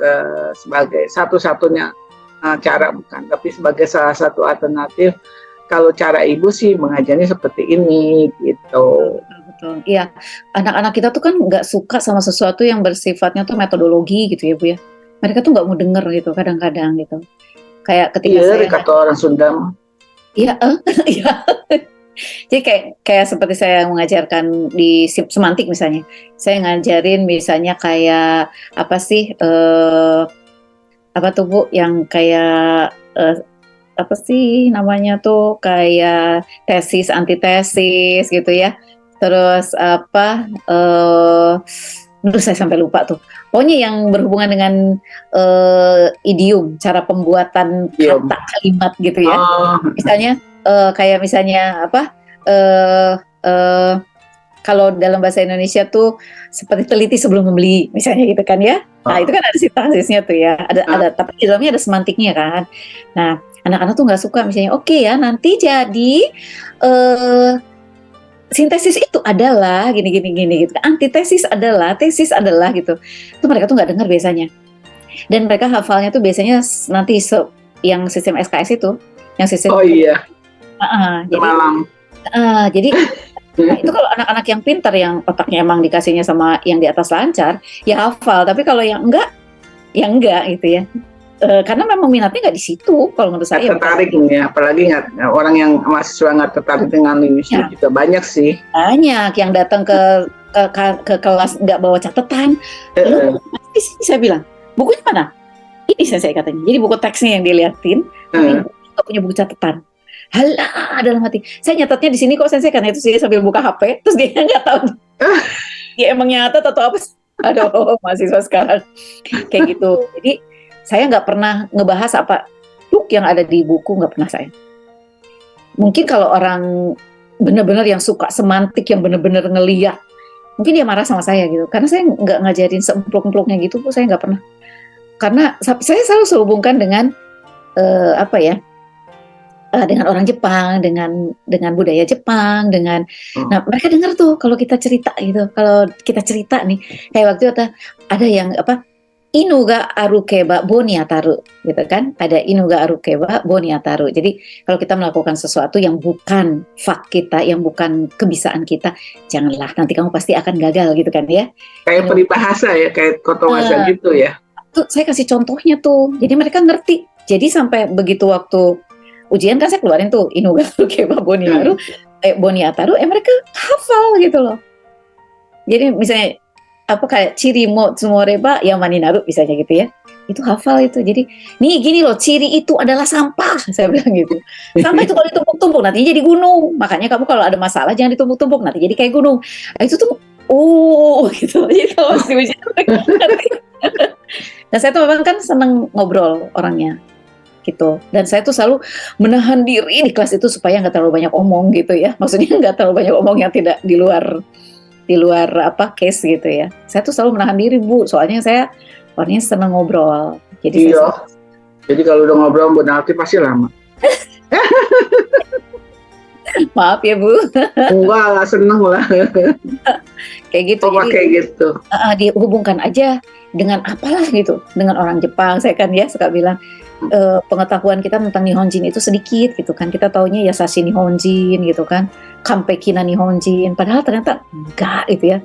sebagai satu-satunya cara, bukan, tapi sebagai salah satu alternatif. Kalau cara Ibu sih mengajarnya seperti ini gitu. Betul. Iya, anak-anak kita tuh kan nggak suka sama sesuatu yang bersifatnya tuh metodologi gitu ya Bu ya. Mereka tuh nggak mau denger gitu kadang-kadang gitu. Kayak ketika Iya, saya kata orang Sunda. iya, iya. Jadi kayak seperti saya mengajarkan di semantik misalnya, saya ngajarin misalnya kayak apa sih apa tuh Bu yang kayak apa sih namanya tuh kayak tesis antitesis gitu ya. Terus apa Aduh saya sampai lupa tuh. Pokoknya yang berhubungan dengan idiom, cara pembuatan Idiom. kata kalimat gitu ya. Oh, Misalnya kayak misalnya apa eh eh, kalau dalam bahasa Indonesia tuh seperti teliti sebelum membeli misalnya gitu kan ya. Nah itu oh. kan ada sintaksisnya tuh ya, ada tapi di dalamnya ada semantiknya kan. Nah anak-anak tuh nggak suka misalnya oke ya nanti jadi eh sintesis itu adalah gini gitu, antitesis adalah, tesis adalah gitu. Itu mereka tuh nggak dengar biasanya. Dan mereka hafalnya tuh biasanya nanti yang sistem SKS itu, yang sistem Oh iya, jadi semalam. jadi nah, itu kalau anak-anak yang pintar yang otaknya emang dikasihnya sama yang di atas lancar, ya hafal. Tapi kalau yang enggak, ya enggak gitu ya. Karena memang minatnya nggak di situ kalau menurut Nggak saya. tertarik nih ya, apalagi orang yang mahasiswa nggak tertarik dengan linguistik Ya. juga banyak sih. Banyak yang datang ke kelas nggak bawa catatan. Lu pasti sih saya bilang, bukunya mana? Ini saya katanya. Jadi buku teksnya yang diliatin, tapi nggak punya buku catatan. Halah dalam hati. Saya nyatetnya di sini kok saya karena itu sih sambil buka HP, terus dia nggak tahu. Dia emang nyatet atau apa? Aduh, mahasiswa sekarang kayak gitu. Jadi saya nggak pernah ngebahas apa yang ada di buku, nggak pernah saya. Mungkin kalau orang benar-benar yang suka semantik, yang benar-benar ngeliat, mungkin dia marah sama saya gitu. Karena saya nggak ngajarin seempluk-empluknya gitu, saya nggak pernah. Karena saya selalu sehubungkan dengan apa ya, dengan orang Jepang, dengan budaya Jepang, nah mereka dengar tuh kalau kita cerita gitu, kalau kita cerita nih, kayak waktu itu ada yang apa, Inuga arukeba boni ataru gitu kan, ada Inuga arukeba boni ataru. Jadi kalau kita melakukan sesuatu yang bukan fak kita, yang bukan kebiasaan kita, janganlah, nanti kamu pasti akan gagal gitu kan ya. Kayak peribahasa ya, kayak kotomasa gitu ya. Tuh saya kasih contohnya tuh, jadi mereka ngerti. Jadi sampai begitu waktu ujian kan saya keluarin tuh Inuga arukeba boni ataru, boni ataru, mereka hafal gitu loh. Jadi misalnya apa kayak ciri mo tsumoreba yama ni naru misalnya gitu ya, itu hafal itu. Jadi nih gini loh, ciri itu adalah sampah, saya bilang gitu. Sampah itu kalau ditumpuk-tumpuk nanti jadi gunung, makanya kamu kalau ada masalah jangan ditumpuk-tumpuk, nanti jadi kayak gunung. Nah, itu tuh gitu. Jadi kalau masih ujian dan saya tuh memang kan seneng ngobrol orangnya gitu, dan saya tuh selalu menahan diri di kelas itu supaya nggak terlalu banyak omong gitu ya, maksudnya nggak terlalu banyak omong yang tidak di luar apa case gitu ya. Saya tuh selalu menahan diri Bu, soalnya saya orangnya senang ngobrol. Jadi iya. Jadi kalau udah ngobrol Bu Nalti pasti lama. Maaf ya Bu. Enggak lah, seneng lah. Kayak gitu. Oh, kayak gitu. Dihubungkan aja dengan apalah gitu, dengan orang Jepang. Saya kan ya suka bilang pengetahuan kita tentang Nihonjin itu sedikit gitu kan. Kita taunya ya Sashi Nihonjin gitu kan, Kampeki na Nihonjin. Padahal ternyata enggak gitu ya.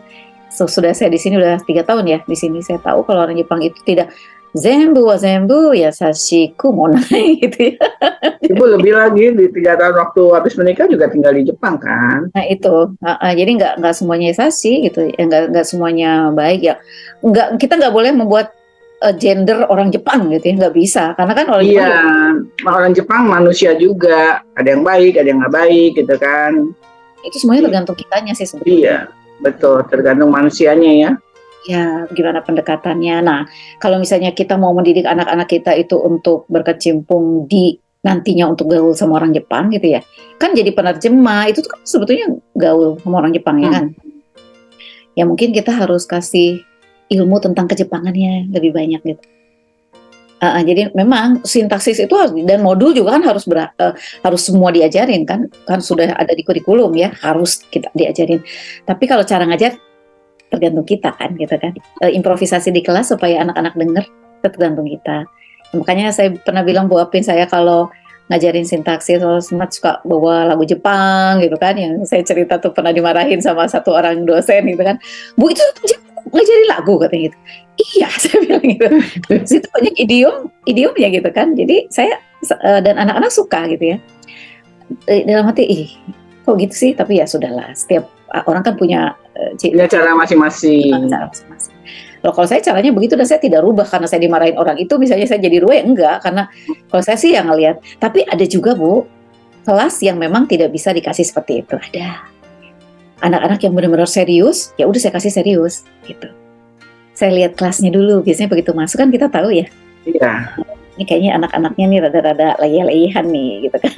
Sudah saya di sini udah 3 tahun ya di sini, saya tahu kalau orang Jepang itu tidak zenbu wa zenbu ya sashiku monai gitu ya. Ibu lebih lagi di 3 tahun waktu habis menikah juga tinggal di Jepang kan. Nah itu, jadi nggak semuanya sashi gitu, ya nggak semuanya baik ya. Kita nggak boleh membuat gender orang Jepang gitu ya, nggak bisa, karena kan orang Iya, Jepang orang Jepang manusia juga, ada yang baik, ada yang nggak baik gitu kan. itu semuanya tergantung kitanya sih sebetulnya. Iya, betul, tergantung manusianya ya. Ya, gimana pendekatannya. Nah, kalau misalnya kita mau mendidik anak-anak kita itu untuk berkecimpung di nantinya untuk gaul sama orang Jepang gitu ya, kan jadi penerjemah, itu tuh kan sebetulnya gaul sama orang Jepang ya kan. Ya mungkin kita harus kasih ilmu tentang kejepangannya lebih banyak gitu. Jadi memang sintaksis itu harus, dan modul juga kan harus semua diajarin kan sudah ada di kurikulum ya, harus kita diajarin. Tapi kalau cara ngajar tergantung kita kan gitu kan. Improvisasi di kelas supaya anak-anak dengar tergantung kita. Makanya saya pernah bilang Bu Apin, saya kalau ngajarin sintaksis suka bawa lagu Jepang gitu kan, yang saya cerita tuh pernah dimarahin sama satu orang dosen gitu kan. Bu itu ngajarin lagu katanya gitu. Iya, saya bilang gitu. Di situ banyak idiomnya gitu kan. Jadi saya dan anak-anak suka gitu ya. Dalam hati, ih, kok gitu sih? Tapi ya sudahlah. Setiap orang kan punya Ya cara masing-masing. cara masing-masing. Loh, kalau saya caranya begitu dan saya tidak rubah karena saya dimarahin orang itu, misalnya saya jadi rubah ya enggak, karena kalau saya sih yang ngelihat. Tapi ada juga Bu, kelas yang memang tidak bisa dikasih seperti itu. Ada anak-anak yang benar-benar serius, ya udah saya kasih serius gitu. Saya lihat kelasnya dulu, biasanya begitu masuk kan kita tahu ya. Iya. Ini kayaknya anak-anaknya nih rada-rada leyeh-leyehan nih gitu kan.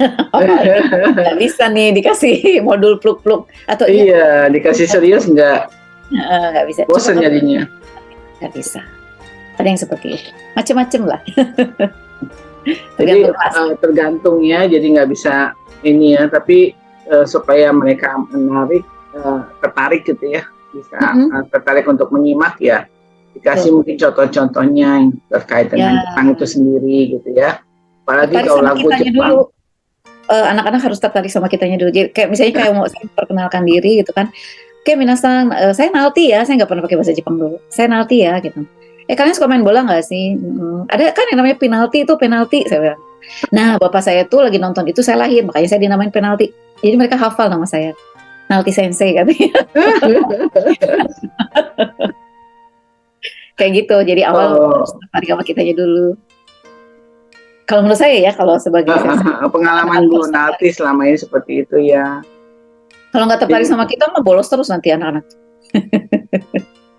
Nggak bisa nih dikasih modul pluk-pluk atau Iya, dikasih serius nggak nggak bisa. bosan jadinya. Nggak bisa. Ada yang seperti itu. Macem-macem lah. Jadi tergantung ya, jadi nggak bisa ini ya, tapi supaya mereka tertarik gitu ya, bisa tertarik untuk menyimak ya, dikasih mungkin contoh-contohnya yang terkait dengan Jepang itu sendiri gitu ya. Apalagi kalau lagu Jepang. Anak-anak harus tertarik sama kitanya dulu. Jadi, kayak misalnya kayak mau saya perkenalkan diri gitu kan. Kayak minasan, saya Nalti ya, saya nggak pernah pakai bahasa Jepang dulu. Saya Nalti ya gitu. Kalian suka main bola nggak sih? Ada kan yang namanya penalti, itu penalti saya bilang. Nah, bapak saya tuh lagi nonton itu saya lahir, makanya saya dinamain penalti. Jadi mereka hafal nama saya. Nalti Sensei katanya. Kayak gitu. Jadi awal harus tertarik sama kitanya dulu. Kalau menurut saya ya, kalau sebagai pengalaman Bu Nalti selama ini seperti itu ya. Kalau nggak tertarik sama kita mah bolos terus nanti anak-anak.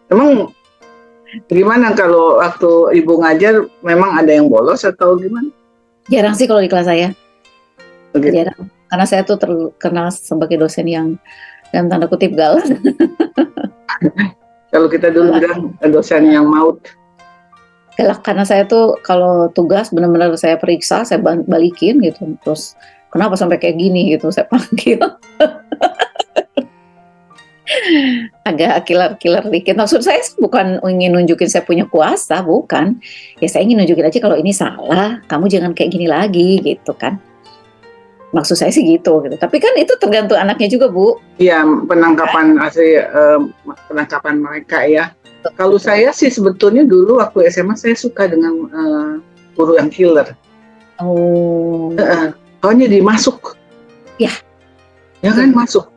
Emang gimana kalau waktu Ibu ngajar memang ada yang bolos atau gimana? Jarang sih kalau di kelas saya. Okay. Jarang. Karena saya tuh terkenal sebagai dosen yang dalam tanda kutip galak. Kalau kita dulu bilang dosen yang maut. Galak karena saya tuh kalau tugas benar-benar saya periksa, saya balikin gitu. Terus kenapa sampai kayak gini gitu, saya panggil. Agak kilar-kilar dikit. Maksud saya bukan ingin nunjukin saya punya kuasa, bukan. Ya saya ingin nunjukin aja kalau ini salah, kamu jangan kayak gini lagi gitu kan. Maksud saya sih gitu. Tapi kan itu tergantung anaknya juga, Bu. Iya, penangkapan penangkapan mereka ya. Kalau saya sih sebetulnya dulu waktu SMA saya suka dengan guru yang killer. Oh. Soalnya dimasuk. Ya. Ya kan masuk.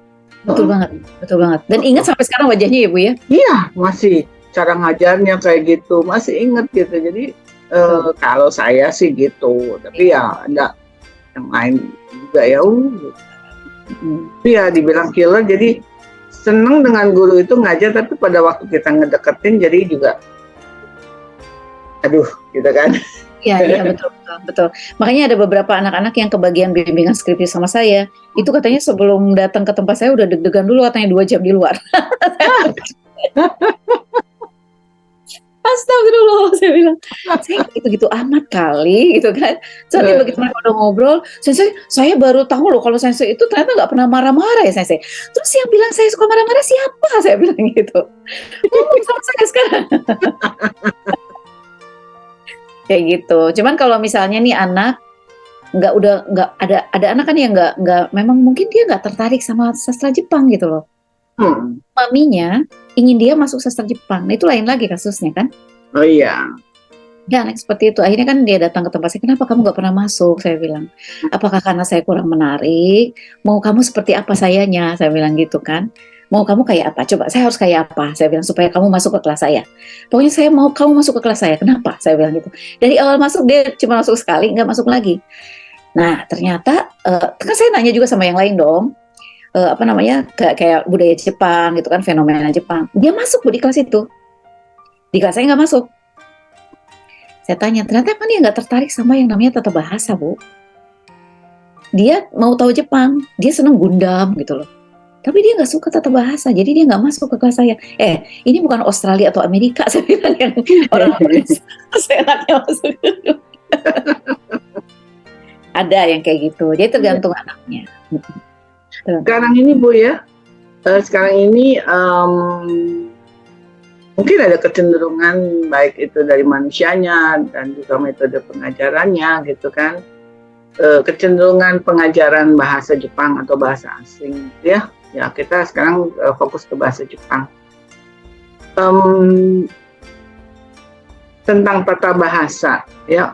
Betul banget, betul banget. Dan ingat sampai sekarang wajahnya ya Bu ya? Iya, masih cara ngajarnya kayak gitu, masih inget gitu. Jadi kalau saya sih gitu, tapi ya ada yang lain juga ya. Tapi ya dibilang killer, jadi seneng dengan guru itu ngajar, tapi pada waktu kita ngedeketin jadi juga, aduh, gitu kan. Iya betul. Makanya ada beberapa anak-anak yang kebagian bimbingan skripsi sama saya, itu katanya sebelum datang ke tempat saya udah deg-degan dulu, katanya 2 jam di luar. Astagfirullah, saya bilang, saya gitu-gitu amat kali, gitu kan. Soalnya begitu mereka udah ngobrol, Sensei, saya baru tahu loh kalau Sensei itu ternyata nggak pernah marah-marah ya Sensei. Terus yang bilang saya suka marah-marah siapa? Saya bilang gitu. Ngomong sama saya sekarang. Kayak gitu. Cuman kalau misalnya nih anak nggak ada anak kan yang nggak memang mungkin dia nggak tertarik sama sastra Jepang gitu loh. Maminya ingin dia masuk sastra Jepang. Nah, itu lain lagi kasusnya kan? Oh iya. Ya, anak seperti itu. Akhirnya kan dia datang ke tempat saya. Kenapa kamu nggak pernah masuk? Saya bilang. Apakah karena saya kurang menarik? Mau kamu seperti apa sayanya? Saya bilang gitu kan. Mau kamu kayak apa? Coba saya harus kayak apa? Saya bilang supaya kamu masuk ke kelas saya. Pokoknya saya mau kamu masuk ke kelas saya. Kenapa? Saya bilang gitu. Dari awal masuk dia cuma masuk sekali, nggak masuk lagi. Nah ternyata kan saya nanya juga sama yang lain dong. Kayak budaya Jepang gitu kan, fenomena Jepang. Dia masuk Bu di kelas itu. Di kelas saya nggak masuk. Saya tanya, ternyata kan dia nggak tertarik sama yang namanya tata bahasa Bu. Dia mau tahu Jepang, dia seneng Gundam gitu loh. Tapi dia nggak suka tata bahasa, jadi dia nggak masuk ke kelas saya. Ini bukan Australia atau Amerika, saya bilang yang orang-orang seenaknya masuk. Ada yang kayak gitu, jadi tergantung anaknya. Sekarang ini Bu ya, mungkin ada kecenderungan baik itu dari manusianya dan juga metode pengajarannya gitu kan, kecenderungan pengajaran bahasa Jepang atau bahasa asing ya kita sekarang fokus ke bahasa Jepang. em, tentang tata bahasa ya.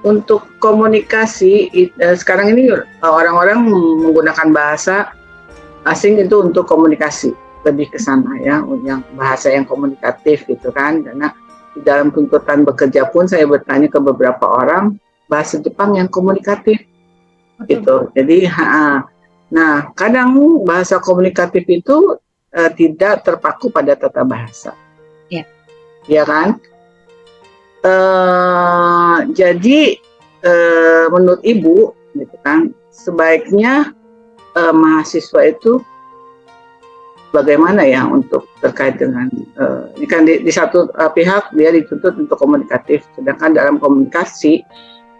Untuk komunikasi sekarang ini orang-orang menggunakan bahasa asing itu untuk komunikasi, lebih ke sana ya, yang bahasa yang komunikatif gitu kan. Karena di dalam tuntutan bekerja pun saya bertanya ke beberapa orang, bahasa Jepang yang komunikatif gitu. Jadi nah kadang bahasa komunikatif itu tidak terpaku pada tata bahasa. Ya. Ya kan? Jadi menurut Ibu gitu kan, sebaiknya mahasiswa itu bagaimana ya untuk terkait dengan ini kan di satu pihak dia dituntut untuk komunikatif, sedangkan dalam komunikasi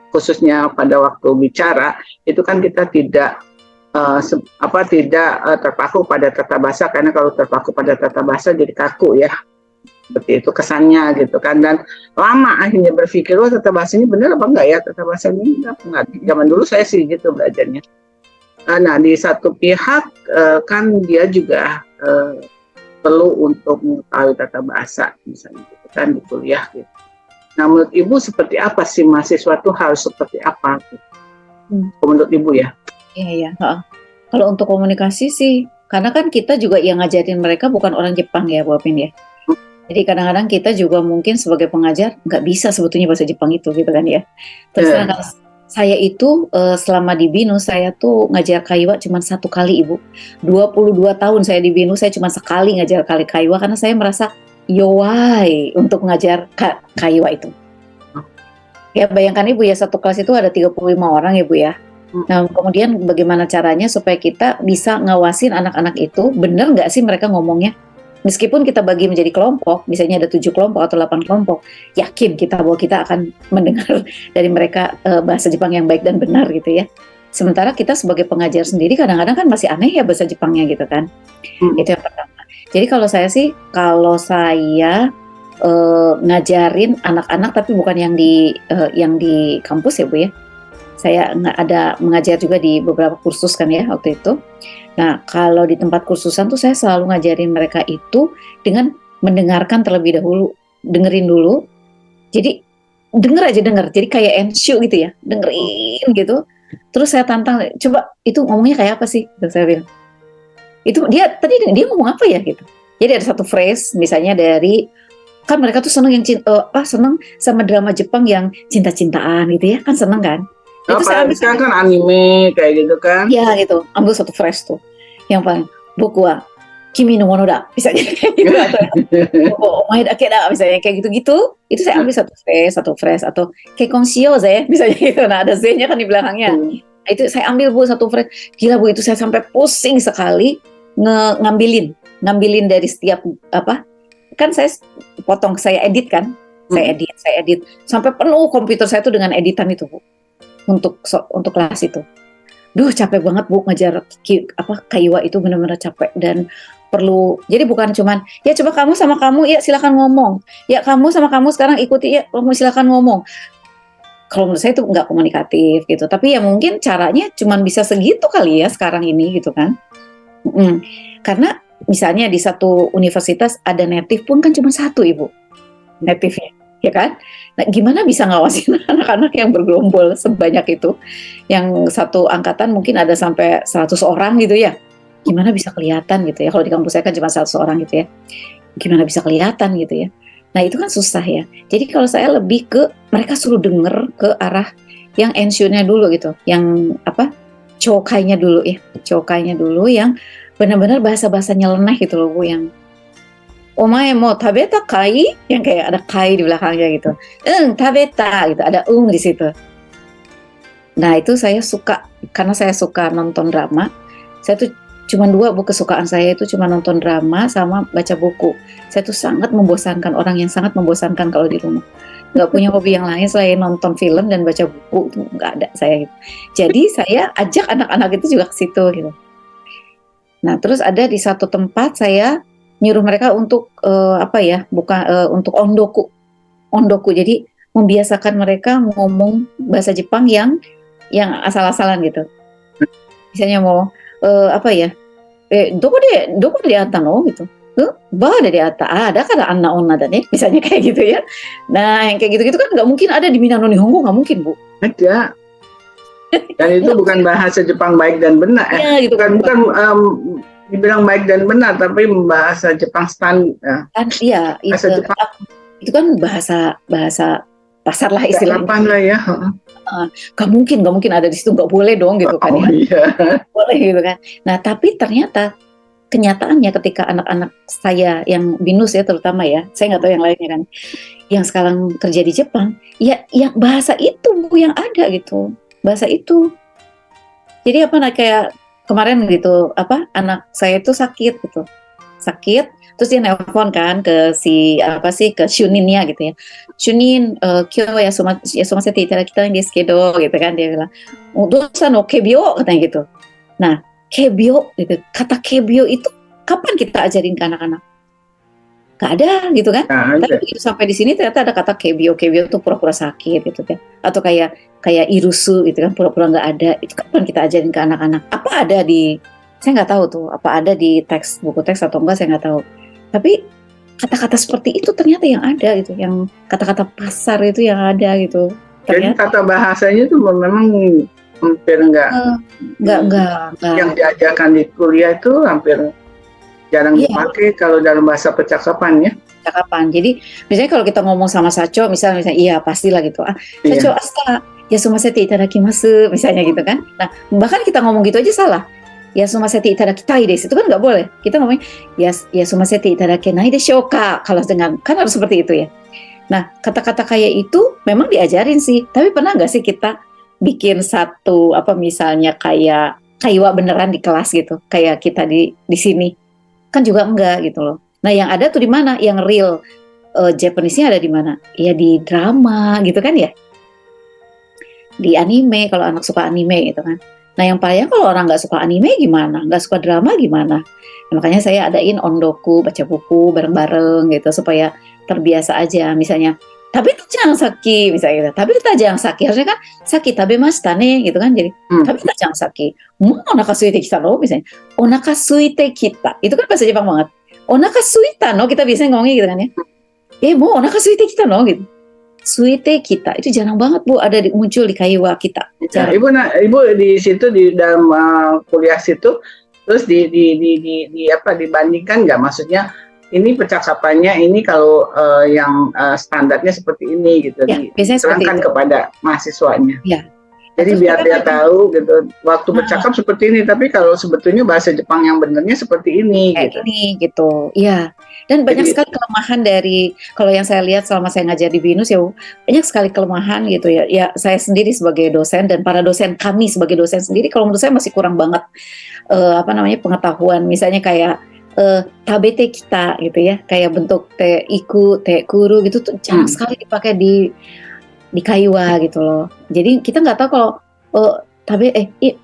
khususnya pada waktu bicara itu kan kita tidak terpaku pada tata bahasa, karena kalau terpaku pada tata bahasa jadi kaku ya. Seperti itu kesannya gitu kan, dan lama akhirnya berpikir, wah tata bahasa ini benar apa enggak ya, tata bahasa ini enggak. Zaman dulu saya sih gitu belajarnya. Nah di satu pihak kan dia juga perlu untuk mengetahui tata bahasa misalnya gitu kan di kuliah gitu. Nah menurut Ibu seperti apa sih mahasiswa itu harus seperti apa gitu? Menurut Ibu ya? Iya. Kalau untuk komunikasi sih, karena kan kita juga yang ngajarin mereka bukan orang Jepang ya, Bu Apin ya. Jadi kadang-kadang kita juga mungkin sebagai pengajar nggak bisa sebetulnya bahasa Jepang itu gitu kan ya. Terus kalau saya itu selama di BINUS saya tuh ngajar Kaiwa cuma 1 kali Ibu. 22 tahun saya di BINUS saya cuma sekali ngajar Kaiwa karena saya merasa yowai untuk ngajar Kaiwa itu. Ya bayangkan Ibu ya, satu kelas itu ada 35 orang ya Bu ya. Nah kemudian bagaimana caranya supaya kita bisa ngawasin anak-anak itu benar nggak sih mereka ngomongnya. Meskipun kita bagi menjadi kelompok, misalnya ada 7 kelompok atau 8 kelompok, yakin kita bahwa kita akan mendengar dari mereka bahasa Jepang yang baik dan benar gitu ya. Sementara kita sebagai pengajar sendiri kadang-kadang kan masih aneh ya bahasa Jepangnya gitu kan. Itu yang pertama. Jadi kalau saya ngajarin anak-anak tapi bukan yang di kampus ya Bu ya. Saya ada mengajar juga di beberapa kursus kan ya waktu itu. Nah, kalau di tempat kursusan tuh saya selalu ngajarin mereka itu dengan mendengarkan terlebih dahulu, dengerin dulu. Jadi denger. Jadi kayak ensyu gitu ya, dengerin gitu. Terus saya tantang, coba itu ngomongnya kayak apa sih? Gitu saya bilang. Itu dia ngomong apa ya gitu. Jadi ada satu phrase misalnya dari kan mereka tuh seneng seneng sama drama Jepang yang cinta-cintaan gitu ya, kan seneng kan? Itu saya ambil kan anime kayak gitu kan? Iya gitu, ambil satu phrase tuh, yang paling boku wa kimi no mono da, misalnya kayak gitu atau omae dake da, misalnya kayak gitu-gitu, itu saya ambil satu phrase atau keikon shiyou ze, misalnya gitu. Nah ada Z-nya kan di belakangnya. Nah, itu saya ambil Bu satu phrase, gila Bu itu saya sampai pusing sekali ngambilin dari setiap kan saya potong, saya edit kan, saya edit sampai penuh komputer saya tuh dengan editan itu Bu. Untuk kelas itu. Duh capek banget Bu ngajar Kaiwa itu, benar-benar capek dan perlu. Jadi bukan cuman ya coba kamu sama kamu ya silakan ngomong. Ya kamu sama kamu sekarang ikuti ya kamu silakan ngomong. Kalau menurut saya itu nggak komunikatif gitu. Tapi ya mungkin caranya cuman bisa segitu kali ya sekarang ini gitu kan. Karena misalnya di satu universitas ada native pun kan cuma 1 Ibu. Native-nya. Ya kan? Nah, gimana bisa ngawasin anak-anak yang bergerombol sebanyak itu? Yang satu angkatan mungkin ada sampai 100 orang gitu ya. Gimana bisa kelihatan gitu ya? Kalau di kampus saya kan cuma 100 orang gitu ya. Gimana bisa kelihatan gitu ya? Nah, itu kan susah ya. Jadi kalau saya lebih ke mereka suruh denger ke arah yang ensyu-nya dulu gitu. Yang chokainya dulu ya. Chokainya dulu yang benar-benar bahasa-bahasa nyeleneh gitu loh Bu, yang omae mo tabeta kai, yang kayak ada kai di belakangnya gitu. Tabeta gitu, ada di situ. Nah, itu saya suka karena saya suka nonton drama. Saya tuh cuma 2 buku kesukaan saya itu cuma nonton drama sama baca buku. Saya tuh sangat membosankan, orang yang sangat membosankan kalau di rumah. Nggak punya hobi yang lain selain nonton film dan baca buku, itu nggak ada saya gitu. Jadi saya ajak anak-anak itu juga ke situ gitu. Nah, terus ada di satu tempat saya nyuruh mereka untuk untuk ondoku. Jadi membiasakan mereka ngomong bahasa Jepang yang asal-asalan gitu. Misalnya mau doko de atano gitu. bah dari ada kan anak onna dan misalnya kayak gitu ya. Nah yang kayak gitu-gitu kan nggak mungkin ada di Minano Nihongo, nggak mungkin Bu. Ada. Dan itu bukan bahasa Jepang baik dan benar. Ya, gitu bukan dibilang baik dan benar, tapi bahasa Jepang standar. Kan iya, Bahasa Jepang itu kan bahasa pasar lah istilahnya. Kapan lah ya. Gak mungkin ada di situ, nggak boleh dong gitu kan. Oh iya. Boleh gitu kan. Nah tapi ternyata kenyataannya ketika anak-anak saya yang binus ya terutama ya, saya nggak tahu yang lainnya kan, yang sekarang kerja di Jepang, ya yang bahasa itu Bu yang ada gitu, bahasa itu. Jadi kayak kemarin gitu, anak saya itu sakit, terus dia nelpon kan ke ke Shuninnya gitu ya, Shunin, kyo yasumasete itadakitai desu kedo gitu kan, dia bilang, dosa no kebyo katanya gitu. Nah kebyo gitu, kata kebyo itu kapan kita ajarin ke anak-anak? Gak ada gitu kan. Tapi begitu sampai di sini ternyata ada kata kebyo itu pura-pura sakit gitu kan, atau kayak irusu gitu kan, pura-pura nggak ada. Itu kapan kita ajarin ke anak-anak? Apa ada saya nggak tahu tuh, apa ada di buku teks atau enggak, saya nggak tahu. Tapi kata-kata seperti itu ternyata yang ada gitu, yang kata-kata pasar itu yang ada gitu. Jadi kata bahasanya itu memang hampir enggak. Yang diajarkan di kuliah itu hampir jarang dipakai kalau dalam bahasa percakapan ya. Jadi misalnya kalau kita ngomong sama Sacho, misalnya iya pastilah gitu. Sacho asta yasumasete itadakimasu misalnya gitu kan. Nah bahkan kita ngomong gitu aja salah. Yasumasete itadakitai desu itu kan nggak boleh. Kita ngomong yasumasete itadakenai deshou ka, kalau dengan kan harus seperti itu ya. Nah kata-kata kayak itu memang diajarin sih. Tapi pernah nggak sih kita bikin satu misalnya kayak kaiwa beneran di kelas gitu, kayak kita di sini? Kan juga enggak gitu loh. Nah yang ada tuh di mana? Yang real Japanese-nya ada di mana? Ya di drama gitu kan ya, di anime kalau anak suka anime gitu kan. Nah yang paling kalau orang nggak suka anime gimana? Nggak suka drama gimana? Nah, makanya saya adain ondoku, baca buku bareng-bareng gitu supaya terbiasa aja. Misalnya tapi jangan saki misalnya gitu. Tapi kita jangan saki, harusnya kan saki tabemashita ne gitu kan. Jadi tapi kita jangan saki. Mau onaka suite kita no misalnya. Onaka suite kita. Itu kan bahasa Jepang banget. Onaka suita no kita biasanya ngomongnya gitu kan ya. Mau onaka suite kita no gitu. Suite kita itu jarang banget Bu ada muncul di kaiwa kita. Ya, Ibu di situ di dalam kuliah situ terus dibandingkan nggak, maksudnya ini percakapannya ini kalau yang standarnya seperti ini gitu, ya, diterangkan kepada mahasiswanya. Ya. Jadi biar dia tahu gitu, waktu bercakap seperti ini, tapi kalau sebetulnya bahasa Jepang yang benernya seperti ini gitu. Ini gitu, iya. Dan banyak sekali kelemahan dari, kalau yang saya lihat selama saya ngajar di BINUS ya, banyak sekali kelemahan gitu ya. Ya saya sendiri sebagai dosen dan para dosen kami sebagai dosen sendiri, kalau menurut saya masih kurang banget pengetahuan. Misalnya kayak tabete kita gitu ya, kayak bentuk te iku, te kuru gitu tuh jarang sekali dipakai di kaiwa gitu loh. Jadi kita nggak tahu kalau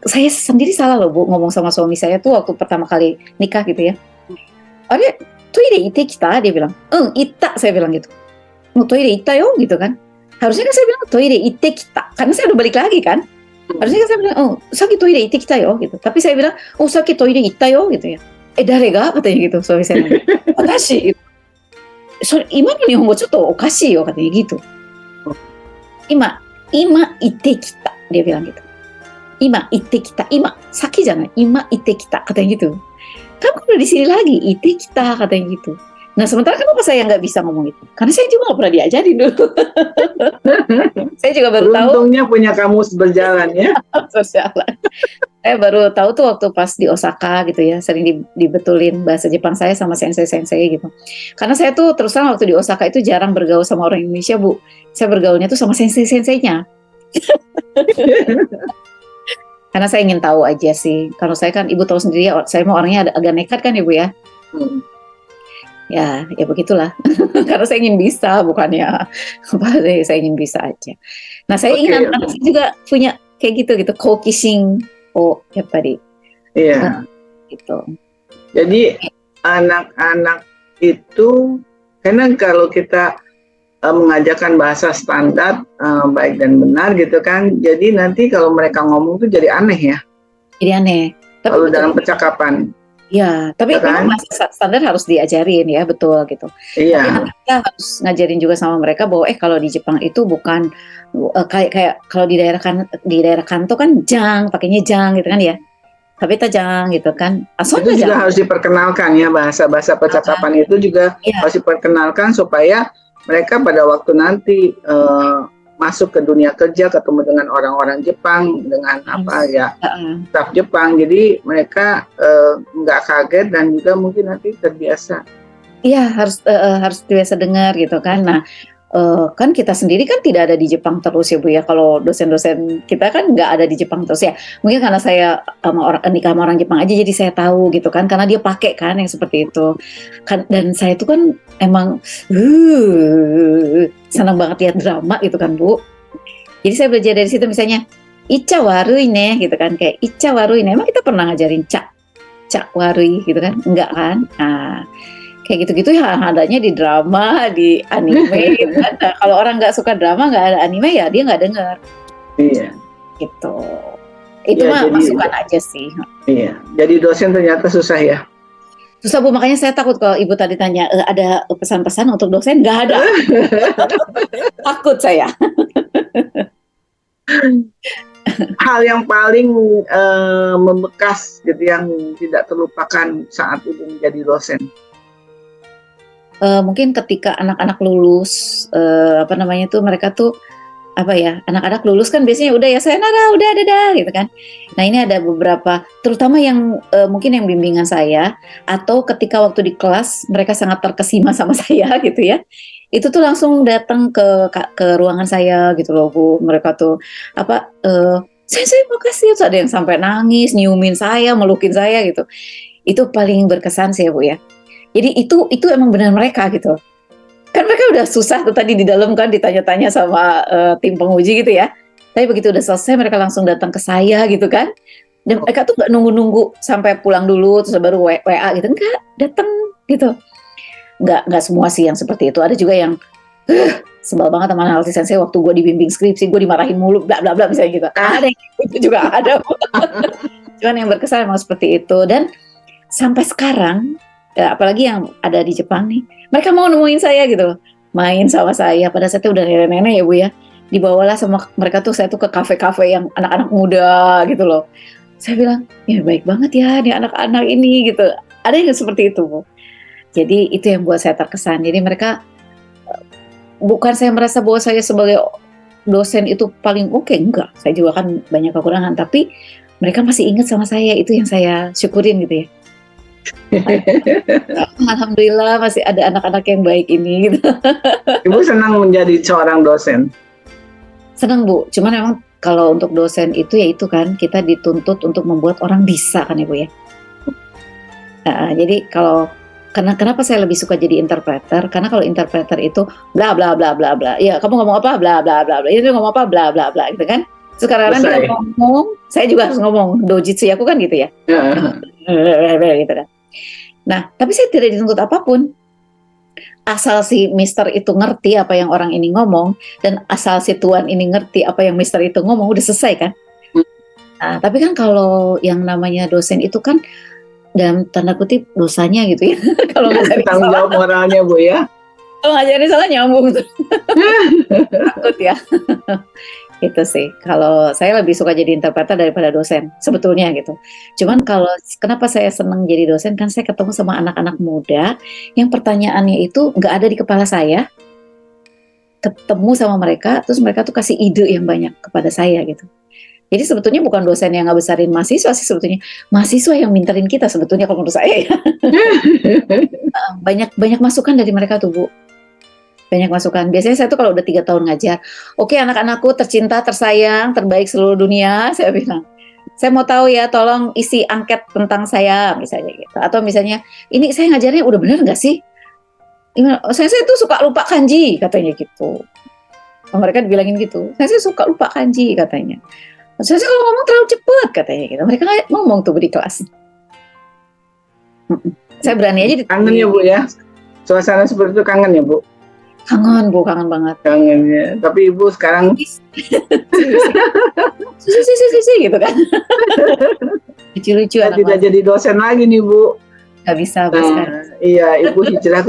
saya sendiri salah loh Bu ngomong sama suami saya tuh waktu pertama kali nikah gitu ya. Ada toire ite kita, dia bilang, ita, saya bilang gitu. Mau toire ita yo gitu kan. Harusnya kan saya bilang toire ite kita, karena saya udah balik lagi kan. Harusnya kan saya bilang, saki toire ite kita yo gitu. Tapi saya bilang, saki toire ita yo gitu ya. Dare ga? Katanya gitu suami saya. Watashi gitu. Ima no Nihongo chotto okashi yo katanya gitu. Ima ite kita, dia bilang gitu. Ima ite kita, ima saki jangan, ima ite kita katanya gitu. Kamu udah di sini lagi, ite kita katanya gitu. Nah sementara kenapa saya nggak bisa ngomong itu? Karena saya juga nggak pernah diajarin dulu. Saya juga baru tahu. Untungnya punya kamus berjalan ya. Berjalan. Saya baru tahu tuh waktu pas di Osaka gitu ya, sering dibetulin bahasa Jepang saya sama sensei gitu. Karena saya tuh terus terang waktu di Osaka itu jarang bergaul sama orang Indonesia Bu. Saya bergaulnya tuh sama sensei-senseinya. Karena saya ingin tahu aja sih. Kalau saya kan Ibu tahu sendiri ya, saya mau orangnya agak nekat kan Ibu ya. Ya begitulah. Karena saya ingin bisa, bukannya saya ingin bisa aja. Nah saya ingin anak-anak juga punya kayak gitu kokising ya tadi. Iya. Gitu. Jadi anak-anak itu karena kalau kita mengajarkan bahasa standar baik dan benar gitu kan, jadi nanti kalau mereka ngomong tuh jadi aneh ya. Jadi aneh. Kalau dalam percakapan. Ya, tapi ya memang kan? bahasa standar harus diajarin ya, betul gitu. Tapi Iya, nanti kita harus ngajarin juga sama mereka bahwa kalau di Jepang itu bukan kayak kayak kalau di daerah Kanto kan jang, pakainya jang gitu kan ya. Tapi tajang gitu kan. itu Asonda juga jang. harus diperkenalkan ya, bahasa-bahasa percakapan itu juga Iya, harus diperkenalkan supaya mereka pada waktu nanti masuk ke dunia kerja ketemu dengan orang-orang Jepang dengan apa harus. ya, staf Jepang, jadi mereka nggak kaget dan juga mungkin nanti terbiasa. Iya, harus biasa dengar gitu kan. Nah, kan kita sendiri kan tidak ada di Jepang terus ya Bu ya, kalau dosen-dosen kita kan nggak ada di Jepang terus ya. Mungkin karena saya nikah sama orang Jepang aja jadi saya tahu gitu kan, karena dia pakai kan yang seperti itu. Kan dan saya itu kan emang senang banget lihat drama gitu kan Bu. Jadi saya belajar dari situ misalnya, "Icha warui ne," gitu kan, kayak "Icha warui ne." Emang kita pernah ngajarin "ca warui" gitu kan? Enggak kan? Nah, kayak gitu-gitu ya adanya di drama, di anime gitu kan. Nah, kalau orang nggak suka drama, nggak ada anime ya dia nggak denger, Iya, gitu. Itu iya mah jadi masukan aja sih. iya, jadi dosen ternyata susah ya. Susah Bu, makanya saya takut kalau Ibu tadi tanya, ada pesan-pesan untuk dosen? Nggak ada, takut saya. Hal yang paling membekas gitu yang tidak terlupakan saat Ibu menjadi dosen. Mungkin ketika anak-anak lulus, apa namanya tuh, mereka tuh apa ya, anak-anak lulus kan biasanya udah ya sayonara, udah dadah gitu kan. Nah ini ada beberapa, terutama yang mungkin yang bimbingan saya, atau ketika waktu di kelas mereka sangat terkesima sama saya gitu ya. Itu tuh langsung datang ke ruangan saya gitu loh Bu. Mereka tuh apa, "Sensei makasih," terus ada yang sampai nangis, nyiumin saya, melukin saya gitu. Itu paling berkesan sih ya Bu ya. Jadi itu emang benar mereka gitu. Kan mereka udah susah tuh tadi di dalam kan ditanya-tanya sama, tim penguji gitu ya. Tapi begitu udah selesai mereka langsung datang ke saya gitu kan, dan mereka tuh nggak nunggu-nunggu sampai pulang dulu terus baru WA gitu, enggak, dateng gitu. Nggak semua sih yang seperti itu, ada juga yang, sebel banget sama analisis sensei waktu gue dibimbing skripsi, gue dimarahin mulu bla bla bla misalnya gitu. Ah, Ada yang itu juga ada. Cuman yang berkesan emang seperti itu dan sampai sekarang, apalagi yang ada di Jepang nih, mereka mau nemuin saya gitu, main sama saya. Pada saat itu udah nenek-nenek ya Bu ya, dibawalah sama mereka tuh saya tuh ke kafe-kafe yang anak-anak muda gitu loh. Saya bilang, "Ya baik banget ya nih anak-anak ini," gitu. Ada yang seperti itu Bu. Jadi itu yang buat saya terkesan. Jadi mereka, bukan saya merasa bahwa saya sebagai dosen itu paling oke, enggak. Saya juga kan banyak kekurangan, tapi mereka masih ingat sama saya, itu yang saya syukurin gitu ya. Alhamdulillah masih ada anak-anak yang baik ini gitu. Ibu senang menjadi seorang dosen. Senang Bu, cuman memang kalau untuk dosen itu ya itu kan kita dituntut untuk membuat orang bisa kan ya Bu ya. Jadi kalau kenapa saya lebih suka jadi interpreter, karena kalau interpreter itu bla bla bla bla bla, ya kamu ngomong apa bla bla bla bla, itu ngomong apa bla bla bla gitu kan. Terus kadang-kadang dia Selesai. ngomong, saya juga harus ngomong, dojitsu aku kan gitu ya. Gitu kan. Nah, tapi saya tidak dituntut apapun. Asal si mister itu ngerti apa yang orang ini ngomong, dan asal si tuan ini ngerti apa yang mister itu ngomong, udah selesai kan. Nah, tapi kan kalau yang namanya dosen itu kan dalam tanda kutip dosanya gitu ya. Kalau ngajarin Tanggung salah, jawab moralnya Bu ya. kalau ngajarin salah nyambung tuh. Takut ya. Itu sih. Kalau saya lebih suka jadi interpreter daripada dosen sebetulnya gitu. Cuman kalau kenapa saya senang jadi dosen kan saya ketemu sama anak-anak muda yang pertanyaannya itu nggak ada di kepala saya. Ketemu sama mereka, terus mereka tuh kasih ide yang banyak kepada saya gitu. Jadi sebetulnya bukan dosen yang ngebesarin mahasiswa sih sebetulnya, mahasiswa yang minterin kita sebetulnya kalau menurut saya ya. Banyak masukan dari mereka tuh Bu, banyak masukan. Biasanya saya tuh kalau udah 3 tahun ngajar, "Oke anak-anakku tercinta, tersayang, terbaik seluruh dunia," saya bilang. "Saya mau tahu ya, tolong isi angket tentang saya," misalnya gitu. Atau misalnya, "Ini saya ngajarnya udah bener nggak sih? Saya tuh suka lupa kanji," katanya gitu. Mereka dibilangin gitu, "Saya suka lupa kanji," katanya. "Saya kalau ngomong terlalu cepet," katanya gitu. Mereka ngomong tuh di kelas. Saya berani aja Kangen ya Bu ya. Suasana seperti itu kangen ya Bu. kangen Bu, kangen banget. Kangen ya. Tapi Ibu sekarang Sisi gitu kan. Lucu-lucu Saya anak tidak masih. jadi dosen lagi nih Bu. Nggak bisa Bu sekarang. Nah, iya, Ibu hijrah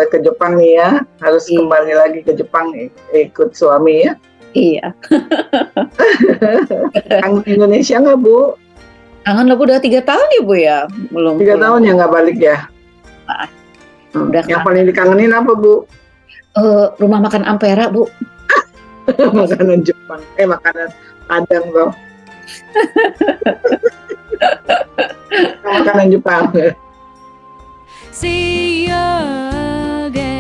ke Jepang nih ya. Harus Iya. kembali lagi ke Jepang ikut suami ya. Iya. Kangen Indonesia nggak Bu? Kangen lah Bu, udah 3 tahun ya Bu ya? Belum 3 pulang. tahun ya nggak balik ya? Ah, udah Yang kangen. paling dikangenin apa Bu? Rumah makan Ampera Bu. Makanan Jepang. Makanan Padang loh. Makanan Jepang. See you again.